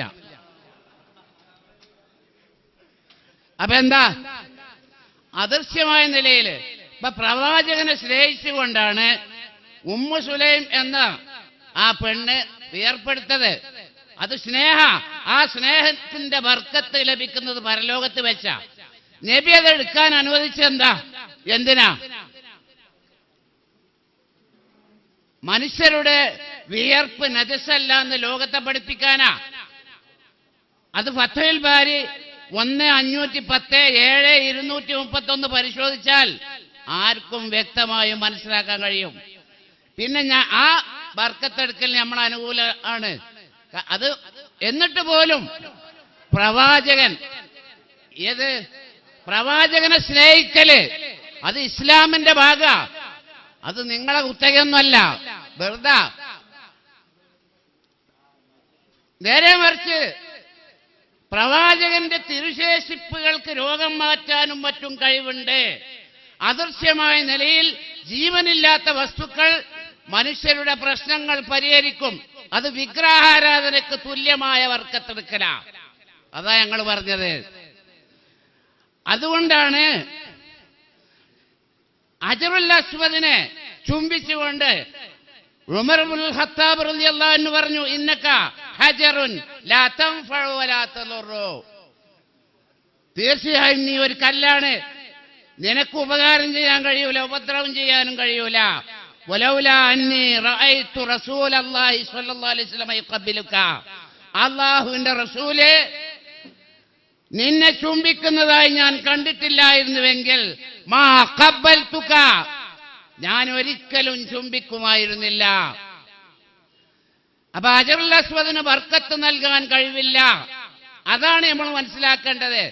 അപ്പൊ എന്താ അദൃശ്യമായ നിലയിൽ ഇപ്പൊ പ്രവാചകനെ സ്നേഹിച്ചുകൊണ്ടാണ് ഉമ്മു സുലൈം എന്ന ആ പെണ്ണ് ഏർപ്പെടുത്തത്. അത് സ്നേഹ. ആ സ്നേഹത്തിന്റെ ബർക്കത്ത് ലഭിക്കുന്നത് പരലോകത്ത് വെച്ച. നബി അത് എടുക്കാൻ അനുവദിച്ചെന്താ? എന്തിനാ? മനുഷ്യരുടെ വിയർപ്പ് നജസല്ല എന്ന് ലോകത്തെ പഠിപ്പിക്കാനാ. അത് ഫത്ഹുൽ ബാരി 1-510-7-231 പരിശോധിച്ചാൽ ആർക്കും വ്യക്തമായും മനസ്സിലാക്കാൻ കഴിയും. പിന്നെ ആ ബർക്കത്തെടുക്കൽ നമ്മൾ അനുകൂല ആണ്. അത് എന്നിട്ട് പോലും പ്രവാചകൻ പ്രവാചകനെ സ്നേഹിക്കല് അത് ഇസ്ലാമിന്റെ ഭാഗ. അത് നിങ്ങളെ കുത്തകയൊന്നുമല്ല, വെറുതെ. നേരെ മറിച്ച് പ്രവാചകന്റെ തിരുശേഷിപ്പുകൾക്ക് രോഗം മാറ്റാനും മറ്റും കഴിവുണ്ട്. അദൃശ്യമായ നിലയിൽ ജീവനില്ലാത്ത വസ്തുക്കൾ മനുഷ്യരുടെ പ്രശ്നങ്ങൾ പരിഹരിക്കും. അത് വിഗ്രഹാരാധനയ്ക്ക് തുല്യമായ വർക്കത്തെടുക്കല. അതാ ഞങ്ങൾ പറഞ്ഞത്. അതുകൊണ്ടാണ് ഹജറുൽ അസ്വദിനെ ചുംബിച്ചുകൊണ്ട് ഉമർ ഇബ്നുൽ ഖത്താബ് റളിയല്ലാഹു അൻഹു പറഞ്ഞു, ഇന്നക ഹജറുൻ ലാ തൻഫഉ വലാ തദുറു. തീർച്ചയായും നീ ഒരു കല്ലാണ്, നിനക്ക് ഉപകാരം ചെയ്യാൻ കഴിയൂല, ഉപദ്രവം ചെയ്യാനും കഴിയൂല. വലൗലാ അന്നി റഅയ്തു റസൂലല്ലാഹി സ്വല്ലല്ലാഹു അലൈഹി വസല്ലം യഖബിലുക. അല്ലാഹുവിന്റെ റസൂല് നിന്നെ ചുംബിക്കുന്നതായി ഞാൻ കണ്ടിട്ടില്ലായിരുന്നുവെങ്കിൽ മാ ഖബ്ബൽതുക, ഞാൻ ഒരിക്കലും ചുംബിക്കുമായിരുന്നില്ല. അപ്പൊ ഹജറുൽ അസ്വദിന് ബർക്കത്ത് നൽകാൻ കഴിവില്ല. അതാണ് നമ്മൾ മനസ്സിലാക്കേണ്ടത്.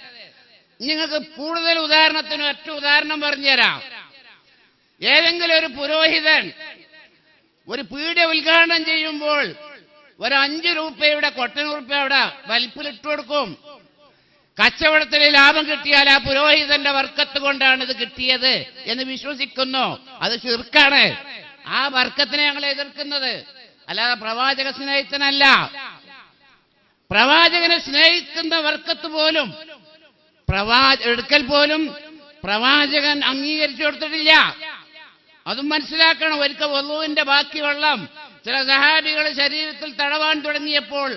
നിങ്ങൾക്ക് കൂടുതൽ ഉദാഹരണത്തിന് ഒറ്റ ഉദാഹരണം പറഞ്ഞുതരാം. ഏതെങ്കിലും ഒരു പുരോഹിതൻ ഒരു പീഠ ഉദ്ഘാടനം ചെയ്യുമ്പോൾ ഒരു 5 രൂപയുടെ കൊട്ടനൂറുപ്പ അവിടെ വലിപ്പിലിട്ട് കൊടുക്കും. കച്ചവടത്തിൽ ലാഭം കിട്ടിയാൽ ആ പുരോഹിതന്റെ വർക്കത്ത് കൊണ്ടാണ് ഇത് കിട്ടിയത് എന്ന് വിശ്വസിക്കുന്നു. അത് ശിർക്കാണ്. ആ വർക്കത്തിനെ ഞങ്ങൾ എതിർക്കുന്നത്, അല്ലാതെ പ്രവാചക സ്നേഹിതനല്ല. പ്രവാചകനെ സ്നേഹിക്കുന്ന വർക്കത്ത് പോലും എടുക്കൽ പോലും പ്രവാചകൻ അംഗീകരിച്ചു കൊടുത്തിട്ടില്ല. അതും മനസ്സിലാക്കണം. ഒരിക്കൽ വളുവിന്റെ ബാക്കി വെള്ളം ചില സഹാബികൾ ശരീരത്തിൽ തടവാൻ തുടങ്ങിയപ്പോൾ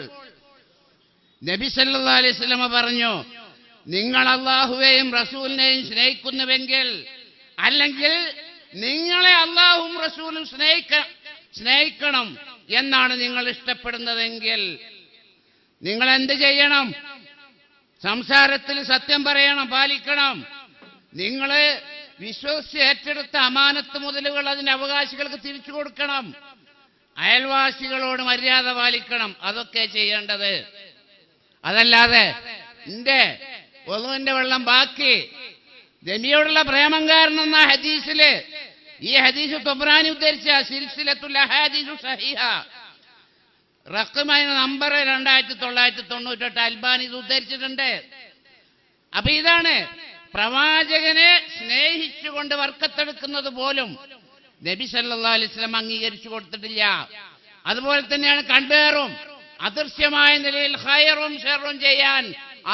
നബി സല്ലല്ലാഹു അലൈഹി വസല്ലം പറഞ്ഞു, നിങ്ങൾ അല്ലാഹുവേയും റസൂലിനെയും സ്നേഹിക്കുന്നുവെങ്കിൽ, അല്ലെങ്കിൽ നിങ്ങളെ അല്ലാഹുവും റസൂലും സ്നേഹിക്കണം എന്നാണ് നിങ്ങൾ ഇഷ്ടപ്പെടുന്നതെങ്കിൽ നിങ്ങൾ എന്ത് ചെയ്യണം? സംസാരത്തിൽ സത്യം പറയണം, പാലിക്കണം. നിങ്ങൾ വിശ്വസിച്ച് ഏറ്റെടുത്ത അമാനത്ത് മുതലുകൾ അതിന്റെ അവകാശികൾക്ക് തിരിച്ചു കൊടുക്കണം. അയൽവാസികളോട് മര്യാദ പാലിക്കണം. അതൊക്കെ ചെയ്യേണ്ടത്. അതല്ലാതെ എന്റെ ഒളുവിന്റെ വെള്ളം ബാക്കി നബിയോടുള്ള പ്രേമം കാരണം എന്ന ഹദീസില്, ഈ ഹദീസ് തൊബ്രാനി ഉദ്ധരിച്ച സിൽസിലത്തുൽ അഹാദീസു സഹീഹ റഖമായ നമ്പർ 2998 അൽബാനി ഇത് ഉദ്ധരിച്ചിട്ടുണ്ട്. അപ്പൊ ഇതാണ് പ്രവാചകനെ സ്നേഹിച്ചുകൊണ്ട് വർക്കത്തെടുക്കുന്നത് പോലും നബി സല്ലല്ലാഹു അലൈഹി വസല്ലം അംഗീകരിച്ചു കൊടുത്തിട്ടില്ല. അതുപോലെ തന്നെയാണ് കൺപേറും. അദൃശ്യമായ നിലയിൽ ഖൈറും ഷർറും ചെയ്യാൻ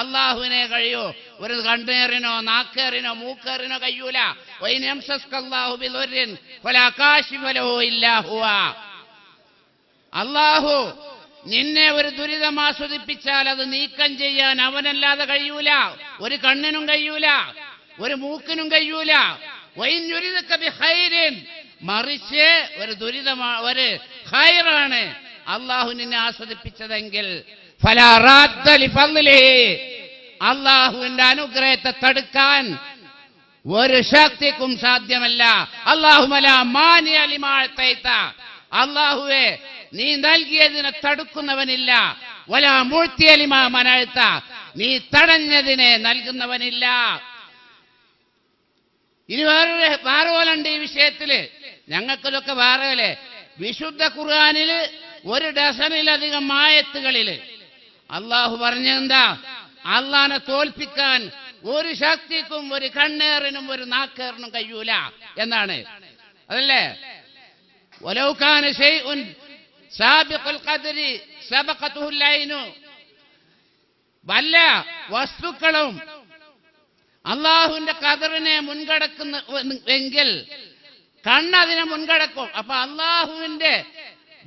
അള്ളാഹുവിനെ കഴിയൂ. ഒരു കണ്ണേറിനോ നാക്കേറിനോ മൂക്കേറിനോ കഴിയൂല. അള്ളാഹു നിന്നെ ഒരു ദുരിതം ആസ്വദിപ്പിച്ചാൽ അത് നീക്കം ചെയ്യാൻ അവനല്ലാതെ കഴിയൂല. ഒരു കണ്ണിനും കഴിയൂല, ഒരു മൂക്കിനും കഴിയൂല. മറിച്ച് ഒരു ദുരിതമാ, ഒരു ഖൈറാണ് അള്ളാഹു നിന്നെ ആസ്വദിപ്പിച്ചതെങ്കിൽ അള്ളാഹുവിന്റെ അനുഗ്രഹത്തെ തടുക്കാൻ ഒരു ശക്തിക്കും സാധ്യമല്ല. അള്ളാഹുവേ, നീ നൽകിയതിനെ തടുക്കുന്നവനില്ല. വലാ മുഴ്ത്തിയലിമാ മനഴ്ത്ത, നീ തടഞ്ഞതിനെ നൽകുന്നവനില്ല. ഇനി വേറെ പോലുണ്ട് ഈ വിഷയത്തില്. ഞങ്ങൾക്കിതൊക്കെ വേറെ. വിശുദ്ധ ഖുർആനില് 1 ഡസനിലധികം ആയത്തുകളിൽ അള്ളാഹു പറഞ്ഞെന്താ? അള്ളാനെ തോൽപ്പിക്കാൻ ഒരു ശക്തിക്കും, ഒരു കണ്ണേറിനും, ഒരു നാക്കേറിനും കഴിയൂല എന്നാണ്. അതല്ലേ? വലൗ കാന ശൈഉൻ സാബിഖുൽ ഖദ്രി സബഖതുൽ ഐനു. വല്ല വസ്തുക്കളും അള്ളാഹുവിന്റെ ഖദറിനെ മുൻകടക്കുന്ന എങ്കിൽ കണ്ണതിനെ മുൻകടക്കും. അപ്പൊ അള്ളാഹുവിന്റെ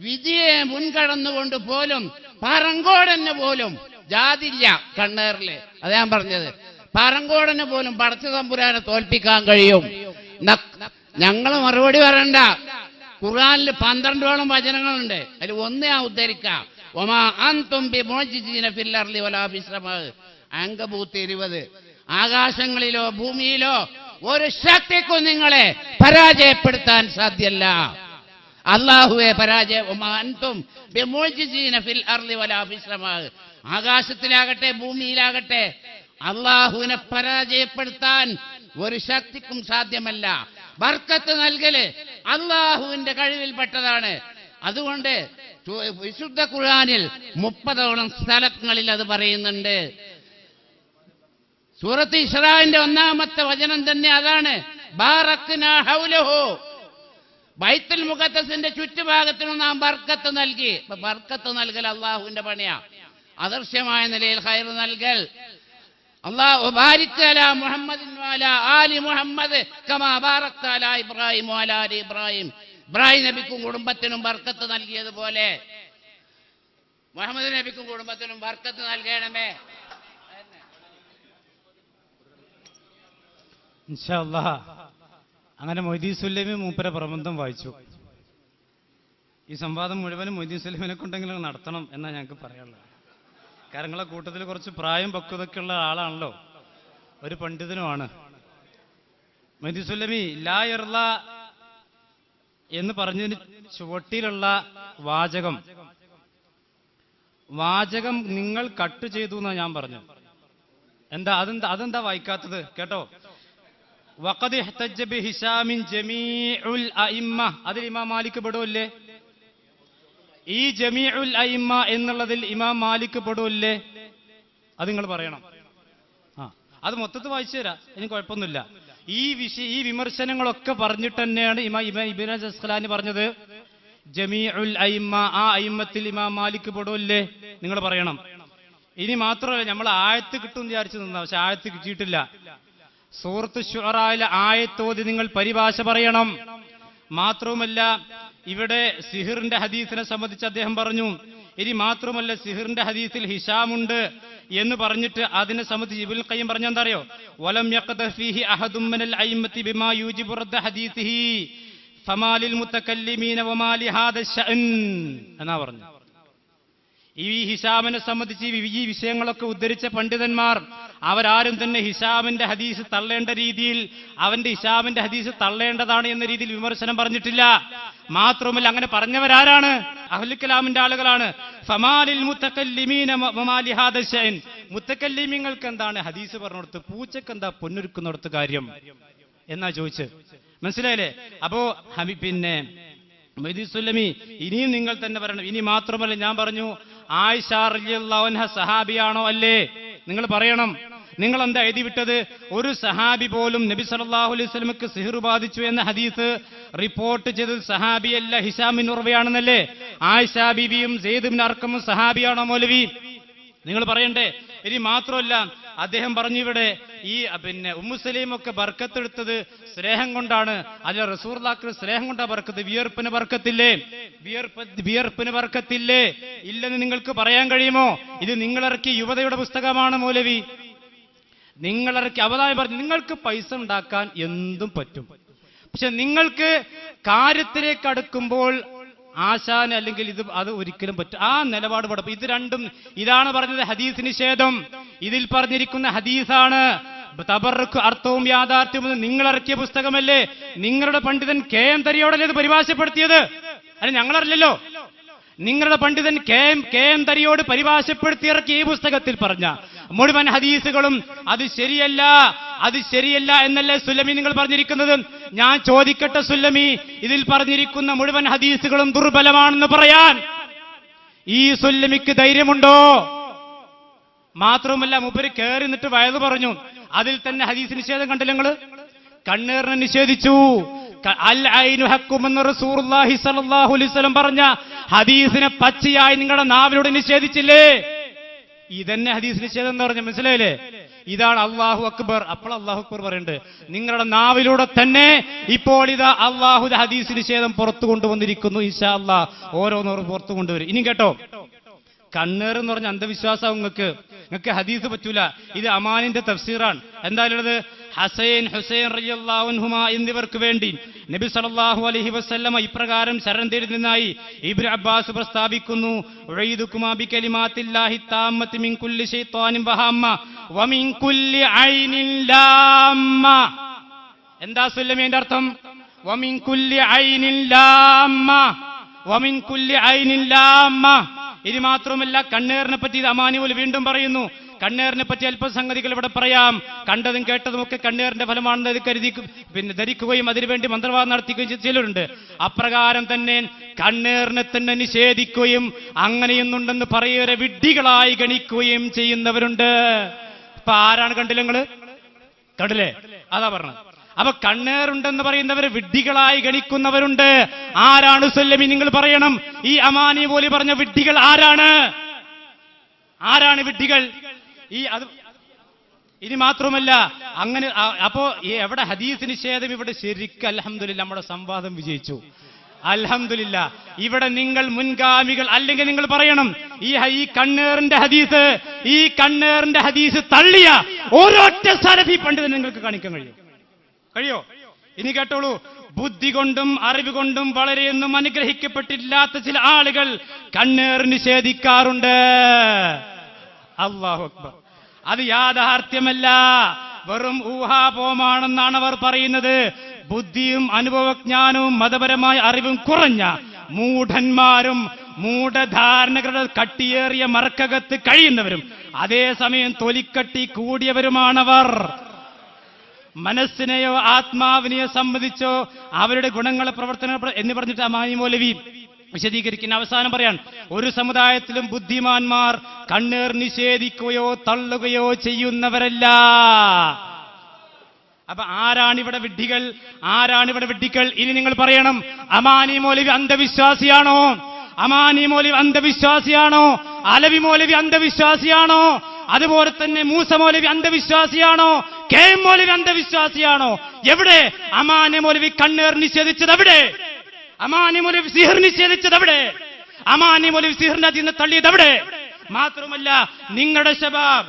വിധിയെ മുൻകടന്നുകൊണ്ട് പോലും പറങ്കോടന് പോലും ജാതില്ല കണ്ണേറില്. അതാ ഞാൻ പറഞ്ഞത്. പറങ്കോടന് പോലും പടച്ച തമ്പുരാനെ തോൽപ്പിക്കാൻ കഴിയും. ഞങ്ങൾ മറുപടി പറയണ്ട. ഖുർആനിൽ 12ഓളം വചനങ്ങളുണ്ട്. അതിൽ ഒന്ന് ഞാൻ ഉദ്ധരിക്കാം. ഒമാ അൻതും ബിമുഅ്ജിസീന ഫിൽ അർളി വലാ ഫിസ്സമാഇ. അങ്കബൂത്ത് 20. ആകാശങ്ങളിലോ ഭൂമിയിലോ ഒരു ശക്തിക്കും നിങ്ങളെ പരാജയപ്പെടുത്താൻ സാധ്യല്ല. അല്ലാഹുവെ ഒമാ അൻതും ബിമുഅ്ജിസീന ഫിൽ അർളി വലാ ഫിസ്സമാഇ. ആകാശത്തിലാകട്ടെ ഭൂമിയിലാകട്ടെ അള്ളാഹുവിനെ പരാജയപ്പെടുത്താൻ ഒരു ശക്തിക്കും സാധ്യമല്ല. ബർക്കത്ത് നൽകല് അള്ളാഹുവിന്റെ കഴിവിൽപ്പെട്ടതാണ്. അതുകൊണ്ട് വിശുദ്ധ ഖുർആനിൽ 30ഓളം സ്ഥലങ്ങളിൽ അത് പറയുന്നുണ്ട്. സൂറത്ത് ഇസ്രാഇന്റെ 1-ാമത്തെ വചനം തന്നെ അതാണ്. ബാറക്നാ ഹൗലഹു. ബൈത്തുൽ മുഖദ്ദസിന്റെ ചുറ്റുഭാഗത്തിനും നാം ബർക്കത്ത് നൽകി. ബർക്കത്ത് നൽകൽ അള്ളാഹുവിന്റെ പണിയാ. അദൃശ്യമായ നിലയിൽ ഖൈർ നൽകൽ. അല്ലാഹു ബാരിക് അലാ മുഹമ്മദിൻ വഅലാ ആലി മുഹമ്മദ് കമാ ബാറക്ത അലാ ഇബ്രാഹിം വഅലാ ആലി ഇബ്രാഹിം. ഇബ്രാഹിം നബിക്കും കുടുംബത്തിനും ബർക്കത്ത് നൽകിയതുപോലെ മുഹമ്മദ് നബിക്കും കുടുംബത്തിനും ബർക്കത്ത് നൽകണമേ. ഇൻഷാ അല്ലാഹ്. അങ്ങനെ മൊയ്തീൻ സുല്ലൈമി മൂപ്പരെ പ്രബന്ധം വായിച്ചു. ഈ സംവാദം മുഴുവനും മൊയ്തീൻ സുല്ലൈമിനെ കൊണ്ടെങ്കിലും നടത്തണം എന്നാ ഞങ്ങൾക്ക് പറയാനുള്ളത്. കാരണം നിങ്ങളെ കൂട്ടത്തിൽ കുറച്ച് പ്രായം പക്വതൊക്കെ ഉള്ള ആളാണല്ലോ, ഒരു പണ്ഡിതനുമാണ്. മൊയ്തീൻ സുല്ലൈമി ലാ യർള എന്ന് പറഞ്ഞതിന് ചുവട്ടിലുള്ള വാചകം നിങ്ങൾ കട്ട് ചെയ്തു എന്നാ ഞാൻ പറഞ്ഞു. അതെന്താ വായിക്കാത്തത്? കേട്ടോ. വഖദ് ഇഹ്തജ്ജ ബിഹിശാമിൻ ജമീഉൽ അഇമ്മ. അതിൽ ഇമാം മാലിക് പെടുമല്ലേ? ഈ ജമീഉൽ അഇമ്മ എന്നുള്ളതിൽ ഇമാം മാലിക് പെടുമല്ലേ? അത് നിങ്ങൾ പറയണം. അത് മൊത്തത്തിൽ വായിച്ചു തരാം, എനിക്ക് കുഴപ്പമൊന്നുമില്ല. ഈ വിമർശനങ്ങളൊക്കെ പറഞ്ഞിട്ട് തന്നെയാണ് ഇമാം ഇബ്നു അസ്ഖലാനി പറഞ്ഞത് ജമീഉൽ അഇമ്മ. ആ അയിമ്മത്തിൽ ഇമാം മാലിക് പെടുമല്ലേ? നിങ്ങൾ പറയണം. ഇനി മാത്രമല്ല, നമ്മൾ ആയത്ത് കിട്ടും വിചാരിച്ചു നിന്ന, പക്ഷെ ആയത്ത് കിട്ടിയിട്ടില്ല. സൂറത്ത് ശുഅറയിലെ ആയത്തോതി നിങ്ങൾ പരിഭാഷ പറയണം. മാത്രവുമല്ല, ഇവിടെ സിഹിറിന്റെ ഹദീസിനെ സംബന്ധിച്ച് അദ്ദേഹം പറഞ്ഞു. ഇനി മാത്രമല്ല, സിഹിറിന്റെ ഹദീസിൽ ഹിശാമുണ്ട് എന്ന് പറഞ്ഞിട്ട് അതിനെ സംബന്ധിച്ച് ഇബ്നുൽ ഖയ്യിം പറഞ്ഞ എന്താ അറിയോ? വലം യഖദ ഫീഹി അഹദും മിനൽ അയിമ്മത്തി ബിമാ യൂജിബു റദ്ദ ഹദീസിഹി ഫമാലിൽ മുതകല്ലിമീന വമാലി ഹാദ ശഅൻ എന്നാ പറഞ്ഞു. ഈ ഹിശാമിനെ സംബന്ധിച്ച് ഈ വിഷയങ്ങളൊക്കെ ഉദ്ധരിച്ച പണ്ഡിതന്മാർ അവരാരും തന്നെ ഹിശാമിന്റെ ഹദീസ് തള്ളേണ്ട രീതിയിൽ, അവന്റെ ഹിശാമിന്റെ ഹദീസ് തള്ളേണ്ടതാണ് എന്ന രീതിയിൽ വിമർശനം പറഞ്ഞിട്ടില്ല. മാത്രവുമല്ല, അങ്ങനെ പറഞ്ഞവരാരാണ്? അഹ്ലുൽ കലാമിന്റെ ആളുകളാണ്. ഫമാലിൽ മുതകല്ലിമീന വമാലി ഹാദ ശഅൻ. മുതകല്ലിമീങ്ങൾക്ക് എന്താണ് ഹദീസ് പറഞ്ഞുകൊടുത്ത്, പൂച്ചക്ക് എന്താ പൊന്നൊരുക്കുന്നിടത്ത് കാര്യം എന്നാ ചോദിച്ച്. മനസ്സിലായില്ലേ? അപ്പോ പിന്നെ മൊയ്തീൻ സുല്ലൈമി ഇനിയും നിങ്ങൾ തന്നെ പറയണം. ഇനി മാത്രമല്ല, ഞാൻ പറഞ്ഞു ആയിഷ റളിയല്ലാഹു അൻഹ സഹാബിയാണോ അല്ലേ? നിങ്ങൾ പറയണം. നിങ്ങൾ എന്താ എഴുതി വിട്ടത്? ഒരു സഹാബി പോലും നബി സല്ലല്ലാഹു അലൈഹി വസല്ലമക്ക് സിഹ്ർ ബാധിച്ചു എന്ന ഹദീസ് റിപ്പോർട്ട് ചെയ്തത് സഹാബിയല്ല, ഹിശാം ബിൻ ഉർവയാണെന്നല്ലേ? ആയിഷ ബീവിയും സെയ്ദ് ബിൻ അർഖമും സഹാബിയാണോ മൗലവി? നിങ്ങൾ പറയണ്ടേ? ഇനി മാത്രമല്ല, അദ്ദേഹം പറഞ്ഞു ഇവിടെ ഈ പിന്നെ ഉമ്മു സലീമൊക്കെ ബർക്കത്തെടുത്തത് സ്നേഹം കൊണ്ടാണ്. അല്ല, റസൂലുള്ളാഹിക്ക് സ്നേഹം കൊണ്ടാ ബർക്കത്ത്. വിയർപ്പിന് ബർക്കത്തില്ലേ? വിയർപ്പിന് ബർക്കത്തില്ലേ? ഇല്ലെന്ന് നിങ്ങൾക്ക് പറയാൻ കഴിയുമോ? ഇത് നിങ്ങളിറക്കിയ യുവതയുടെ പുസ്തകമാണ് മൗലവി. നിങ്ങളിറക്കി അവതായി പറഞ്ഞു നിങ്ങൾക്ക് പൈസ ഉണ്ടാക്കാൻ എന്തും പറ്റും, പക്ഷെ നിങ്ങൾക്ക് കാര്യത്തിലേക്ക് അടുക്കുമ്പോൾ ആശാന് അല്ലെങ്കിൽ അത് ഒരിക്കലും പറ്റും. ആ നിലപാട് പടപ്പ്. ഇത് രണ്ടും ഇതാണ് പറഞ്ഞത് ഹദീസ് നിഷേധം. ഇതിൽ പറഞ്ഞിരിക്കുന്ന ഹദീസാണ്. തബറുക്ക് അർത്ഥവും യാഥാർത്ഥ്യവും നിങ്ങളിറക്കിയ പുസ്തകമല്ലേ? നിങ്ങളുടെ പണ്ഡിതൻ KM തരിയോടല്ലേ ഇത് പരിഭാഷപ്പെടുത്തിയത്? അല്ല, ഞങ്ങളറിഞ്ഞല്ലോ. നിങ്ങളുടെ പണ്ഡിതൻ KM തരിയോട് പരിഭാഷപ്പെടുത്തിയിറക്കിയ ഈ പുസ്തകത്തിൽ പറഞ്ഞ മുഴുവൻ ഹദീസുകളും അത് ശരിയല്ല എന്നല്ലേ സുല്ലമി നിങ്ങൾ പറഞ്ഞിരിക്കുന്നത്? ഞാൻ ചോദിക്കട്ടെ സുല്ലമി, ഇതിൽ പറഞ്ഞിരിക്കുന്ന മുഴുവൻ ഹദീസുകളും ദുർബലമാണെന്ന് പറയാൻ ഈ സുല്ലമിക്ക് ധൈര്യമുണ്ടോ? മാത്രവുമല്ല മൂപ്പര് കയറി നിന്നിട്ട് വയത് പറഞ്ഞു. അതിൽ തന്നെ ഹദീസ് നിഷേധം കണ്ടില്ല നിങ്ങള്? കണ്ണേറിനെ നിഷേധിച്ചു. അൽ ഐനു ഹക്കുമെന്ന് റസൂലുള്ളാഹി സ്വല്ലല്ലാഹു അലൈഹി വസല്ലം പറഞ്ഞ ഹദീസിനെ പച്ചയായി നിങ്ങളുടെ നാവിലൂടെ നിഷേധിച്ചില്ലേ? ഇതന്നെ ഹദീസ് നിഷേധം എന്ന് പറഞ്ഞ മനസ്സിലായില്ലേ? ഇതാണ് അല്ലാഹു അക്ബർ. അപ്പോൾ അല്ലാഹു അക്ബർ പറയുന്നുണ്ട്. നിങ്ങളുടെ നാവിലൂടെ തന്നെ ഇപ്പോൾ ഇതാ അല്ലാഹുവിന്റെ ഹദീസ് നിഷേധം പുറത്തു കൊണ്ടുവന്നിരിക്കുന്നു. ഇൻഷാ അല്ലാഹ് ഓരോന്നോറും പുറത്തു കൊണ്ടുവരും. ഇനി കേട്ടോ, കണ്ണേർ എന്ന് പറഞ്ഞ അന്ധവിശ്വാസം നിങ്ങൾക്ക് ഹദീസ് പറ്റൂല. ഇത് അമാനിന്റെ തഫ്സീറാണ്. എന്തായാലുള്ളത് ഹുസൈൻ റളിയല്ലാഹു അൻഹുമാ എന്നിവർക്ക് വേണ്ടി നബി സല്ലല്ലാഹു അലൈഹി വസല്ലമ ഇപ്രകാരം ശരണം തേടുന്നതായി ഇബ്നു അബ്ബാസ് പ്രസ്താവിക്കുന്നു. ഉഈദുകുമാ ബികലിമാത്തില്ലാഹി താമ്മത്തി മിൻ കുല്ലി ശൈത്വാനിൻ വഹമ്മ വമിൻ കുല്ലി ഐനിൻ ലാമ്മ. എന്താ സുല്ലമിന്റെ അർത്ഥം? വമിൻ കുല്ലി ഐനിൻ ലാമ്മ, വമിൻ കുല്ലി ഐനിൻ ലാമ്മ. ഇനി മാത്രമല്ല, കണ്ണേറിനെ പറ്റി അമാനി പോലും വീണ്ടും പറയുന്നു. കണ്ണേറിനെ പറ്റി അല്പ സംഗതികൾ ഇവിടെ പറയാം. കണ്ടതും കേട്ടതും ഒക്കെ കണ്ണേറിന്റെ ഫലമാണെന്ന് കരുതി ധരിക്കുകയും അതിനുവേണ്ടി മന്ത്രവാദം നടത്തിക്കുകയും ചിലരുണ്ട്. അപ്രകാരം തന്നെ കണ്ണേറിനെ തന്നെ നിഷേധിക്കുകയും അങ്ങനെയൊന്നുണ്ടെന്ന് പറയുവരെ വിഡ്ഢികളായി ഗണിക്കുകയും ചെയ്യുന്നവരുണ്ട്. ഇപ്പൊ ആരാണ് കണ്ടില്ല നിങ്ങള്? കണ്ടില്ലേ? അതാ പറഞ്ഞത്. അപ്പൊ കണ്ണേറുണ്ടെന്ന് പറയുന്നവര് വിഡ്ഢികളായി ഗണിക്കുന്നവരുണ്ട്. ആരാണ് സുല്ലമി? നിങ്ങൾ പറയണം. ഈ അമാനി പോലി പറഞ്ഞ വിഡ്ഢികൾ ആരാണ്? ആരാണ് വിഡ്ഢികൾ? ഇനി മാത്രമല്ല, അങ്ങനെ അപ്പോ എവിടെ ഹദീസ് നിഷേധം? ഇവിടെ ശരിക്കും അൽഹംദുലില്ലാ നമ്മുടെ സംവാദം വിജയിച്ചു. അൽഹംദുലില്ലാ. ഇവിടെ നിങ്ങൾ മുൻഗാമികൾ അല്ലെങ്കിൽ നിങ്ങൾ പറയണം, ഈ കണ്ണേറിന്റെ ഹദീസ് തള്ളിയ ഓരോറ്റ സലഫി പണ്ഡിതൻ നിങ്ങൾക്ക് കാണിക്കാൻ കഴിയോ? ഇനി കേട്ടോളൂ. ബുദ്ധി കൊണ്ടും അറിവ് കൊണ്ടും വളരെയൊന്നും അനുഗ്രഹിക്കപ്പെട്ടില്ലാത്ത ചില ആളുകൾ കണ്ണേർ നിഷേധിക്കാറുണ്ട്. അല്ലാഹു അക്ബർ. അത് യാഥാർത്ഥ്യമല്ല, വെറും ഊഹാപോഹമാണെന്നാണ് അവർ പറയുന്നത്. ബുദ്ധിയും അനുഭവജ്ഞാനവും മതപരമായ അറിവും കുറഞ്ഞ മൂഢന്മാരും മൂഢധാരണകളുടെ കട്ടിയേറിയ മറക്കകത്ത് കഴിയുന്നവരും അതേസമയം തൊലിക്കട്ടി കൂടിയവരുമാണവർ. മനസ്സിനെയോ ആത്മാവിനെയോ സംബന്ധിച്ചോ അവരുടെ ഗുണങ്ങളെ പ്രവർത്തനങ്ങൾ എന്ന് പറഞ്ഞിട്ട് അമാനി മൗലവി വിശദീകരിക്കുന്ന അവസാനം പറയാൻ, ഒരു സമുദായത്തിലും ബുദ്ധിമാന്മാർ കണ്ണേർ നിഷേധിക്കുകയോ തള്ളുകയോ ചെയ്യുന്നവരല്ല. അപ്പൊ ആരാണിവിടെ വിഡ്ഢികൾ? ആരാണിവിടെ വിഡ്ഢികൾ? ഇനി നിങ്ങൾ പറയണം, അമാനി മൗലവി അന്ധവിശ്വാസിയാണോ? അമാനി മൗലവി അന്ധവിശ്വാസിയാണോ? അലവി മൗലവി അന്ധവിശ്വാസിയാണോ? അതുപോലെ തന്നെ മൂസ മൗലവി അന്ധവിശ്വാസിയാണോ? കെ എം മൗലവി അന്ധവിശ്വാസിയാണോ? എവിടെ അമാനി മൗലവി കണ്ണേർ നിഷേധിച്ചത്? എവിടെ അമാനി മൗലവി സിഹർ നിഷേധിച്ചത്? എവിടെ അമാനി മൗലവി സിഹറിന്റെ അതിൽ നിന്ന് തള്ളിയത്? എവിടെ? മാത്രമല്ല, നിങ്ങളുടെ ശബാബ്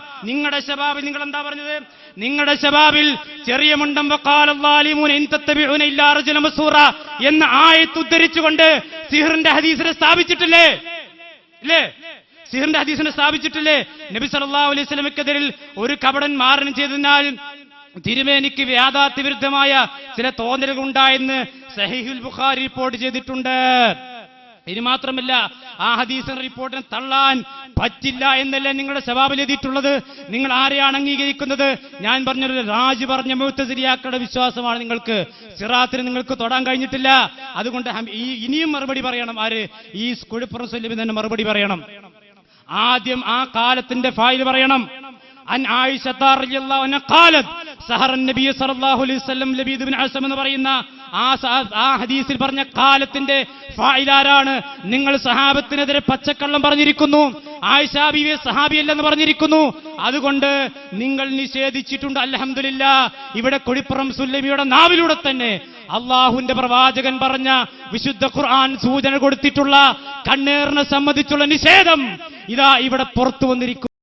നിങ്ങൾ എന്താ പറഞ്ഞത്? നിങ്ങളുടെ ശബാബിൽ ചെറിയ മുണ്ടം എന്ന ആയത്ത് ഉദ്ധരിച്ചുകൊണ്ട് സിഹറിന്റെ ഹദീസിനെ സ്ഥാപിച്ചിട്ടില്ലേ? ഇല്ലേ? സിഹറിന്റെ ഹദീസിനെ സ്ഥാപിച്ചിട്ടില്ലേ? നബി സല്ലല്ലാഹു അലൈഹി വസല്ലമക്കെതിരിൽ ഒരു കപടൻ മാരണം ചെയ്തതിനാൽ തിരുമേനിക്ക് യാഥാർത്ഥ്യ വിരുദ്ധമായ ചില തോന്നലുകൾ ഉണ്ടായെന്ന് സഹീഹുൽ ബുഖാരി റിപ്പോർട്ട് ചെയ്തിട്ടുണ്ട്. ഇനി മാത്രമല്ല, ആ ഹദീസിന്റെ റിപ്പോർട്ടിനെ തള്ളാൻ പറ്റില്ല എന്നല്ല നിങ്ങളുടെ ശബാബിൽ എഴുതിയിട്ടുള്ളത്. നിങ്ങൾ ആരെയാണ് അംഗീകരിക്കുന്നത്? ഞാൻ പറഞ്ഞത് രാജ് പറഞ്ഞ മുഅ്തസിലിയാക്കളുടെ വിശ്വാസമാണ് നിങ്ങൾക്ക്. സിറാത്തിന് നിങ്ങൾക്ക് തൊടാൻ കഴിഞ്ഞിട്ടില്ല. അതുകൊണ്ട് ഇനിയും മറുപടി പറയണം. ആര്? ഈ കുഴപ്പുറം സുല്ലമി തന്നെ മറുപടി പറയണം. ആദ്യം ആ കാലത്തിന്റെ ഫായിൽ പറയണം. അൻ ആയിഷ റളിയല്ലാഹു അൻഹ ഖാലത് സഹറ നബി സല്ലല്ലാഹു അലൈഹി വസല്ലം ലബീദ് ഇബ്നു അസം എന്ന് പറയുന്ന ആ ഹദീസിൽ പറഞ്ഞ കാലത്തിന്റെ ഫായിലാരാണ്? നിങ്ങൾ സഹാബത്തിനെതിരെ പച്ചക്കള്ളം പറഞ്ഞിരിക്കുന്നു. ആയിഷ ബീവിയെ സഹാബിയല്ലെന്ന് പറഞ്ഞിരിക്കുന്നു. അതുകൊണ്ട് നിങ്ങൾ നിഷേധിച്ചിട്ടുണ്ട്. അൽഹംദുലില്ലാ, ഇവിടെ കൊടിപ്പുറം സുല്ലമിയുടെ നാവിലൂടെ തന്നെ അള്ളാഹുവിന്റെ പ്രവാചകൻ പറഞ്ഞ വിശുദ്ധ ഖുർആൻ സൂചന കൊടുത്തിട്ടുള്ള കണ്ണേറിനെ സംബന്ധിച്ചുള്ള നിഷേധം ഇതാ ഇവിടെ പുറത്തു വന്നിരിക്കുന്നു.